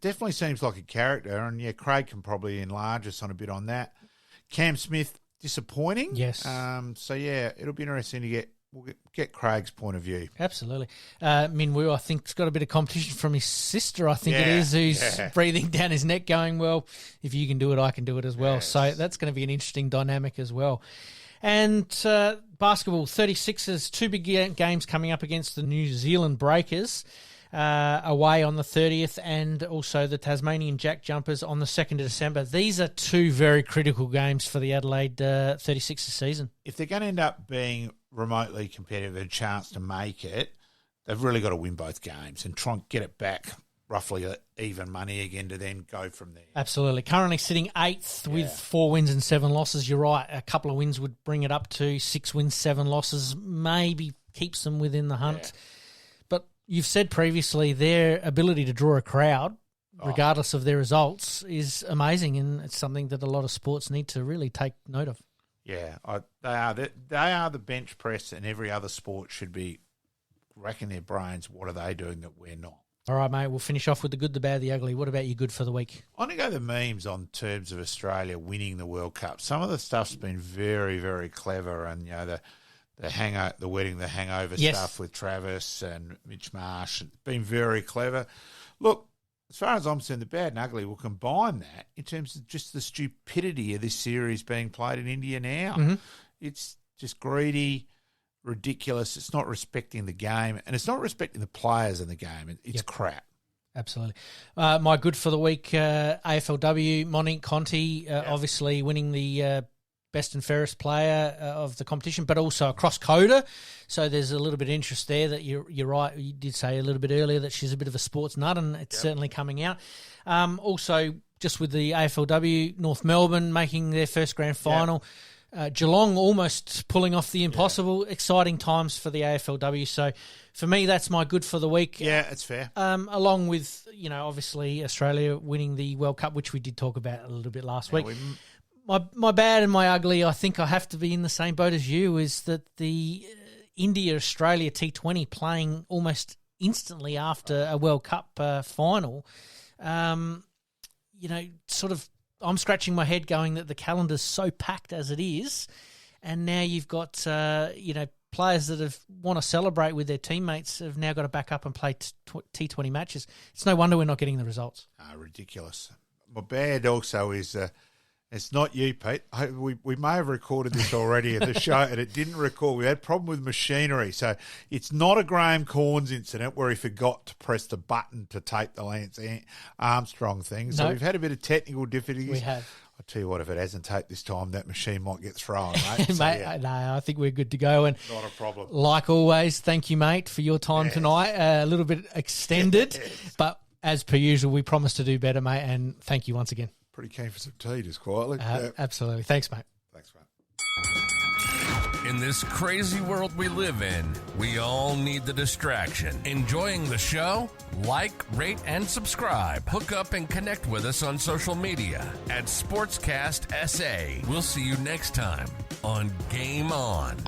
S3: definitely seems like a character, and Craig can probably enlarge us on a bit on that. Cam Smith. Disappointing.
S4: Yes.
S3: It'll be interesting to get Craig's point of view.
S4: Absolutely. Minwoo, I think, has got a bit of competition from his sister, I think it is, who's breathing down his neck going, well, if you can do it, I can do it as well. Yes. So that's going to be an interesting dynamic as well. And basketball, 36ers, 2 big games coming up against the New Zealand Breakers. Away on the 30th and also the Tasmanian Jack Jumpers on the 2nd of December. These are 2 very critical games for the Adelaide 36ers season.
S3: If they're going to end up being remotely competitive and a chance to make it, they've really got to win both games and try and get it back roughly even money again to then go from there.
S4: Absolutely. Currently sitting 8th with 4 wins and 7 losses. You're right. A couple of wins would bring it up to 6 wins, 7 losses, maybe keeps them within the hunt. Yeah. You've said previously their ability to draw a crowd, regardless of their results, is amazing, and it's something that a lot of sports need to really take note of.
S3: Yeah, they are the bench press, and every other sport should be racking their brains. What are they doing that we're not?
S4: All right, mate, we'll finish off with the good, the bad, the ugly. What about your good for the week?
S3: I'm going to go the memes on terms of Australia winning the World Cup. Some of the stuff's been very, very clever, and the wedding, the hangover stuff with Travis and Mitch Marsh. It's been very clever. Look, as far as I'm concerned, the bad and ugly will combine that in terms of just the stupidity of this series being played in India now.
S4: Mm-hmm.
S3: It's just greedy, ridiculous. It's not respecting the game, and it's not respecting the players in the game. It's crap.
S4: Absolutely. My good for the week, AFLW, Monique Conti, obviously winning the best and fairest player of the competition, but also a cross-coder. So there's a little bit of interest there that you're right. You did say a little bit earlier that she's a bit of a sports nut, and it's certainly coming out. Also, just with the AFLW, North Melbourne making their first grand final. Geelong almost pulling off the impossible. Exciting times for the AFLW. So for me, that's my good for the week.
S3: Yeah, it's fair.
S4: Along with, obviously Australia winning the World Cup, which we did talk about a little bit last week. My bad and my ugly, I think I have to be in the same boat as you, is that the India-Australia T20 playing almost instantly after a World Cup final, sort of I'm scratching my head going that the calendar's so packed as it is, and now you've got, players that want to celebrate with their teammates have now got to back up and play T20 matches. It's no wonder we're not getting the results.
S3: Ridiculous. My bad also is it's not you, Pete. We may have recorded this already at the show, and it didn't record. We had a problem with machinery. So it's not a Graham Corns incident where he forgot to press the button to tape the Lance Armstrong thing. So we've had a bit of technical difficulties.
S4: We have.
S3: I'll tell you what, if it hasn't taped this time, that machine might get thrown, mate. So,
S4: mate, no, I think we're good to go. And
S3: not a problem.
S4: Like always, thank you, mate, for your time tonight. A little bit extended, but as per usual, we promise to do better, mate, and thank you once again.
S3: Pretty keen for some tea, just quietly.
S4: Absolutely. Thanks, mate.
S3: Thanks, mate.
S1: In this crazy world we live in, we all need the distraction. Enjoying the show? Like, rate, and subscribe. Hook up and connect with us on social media at SportsCast SA. We'll see you next time on Game On.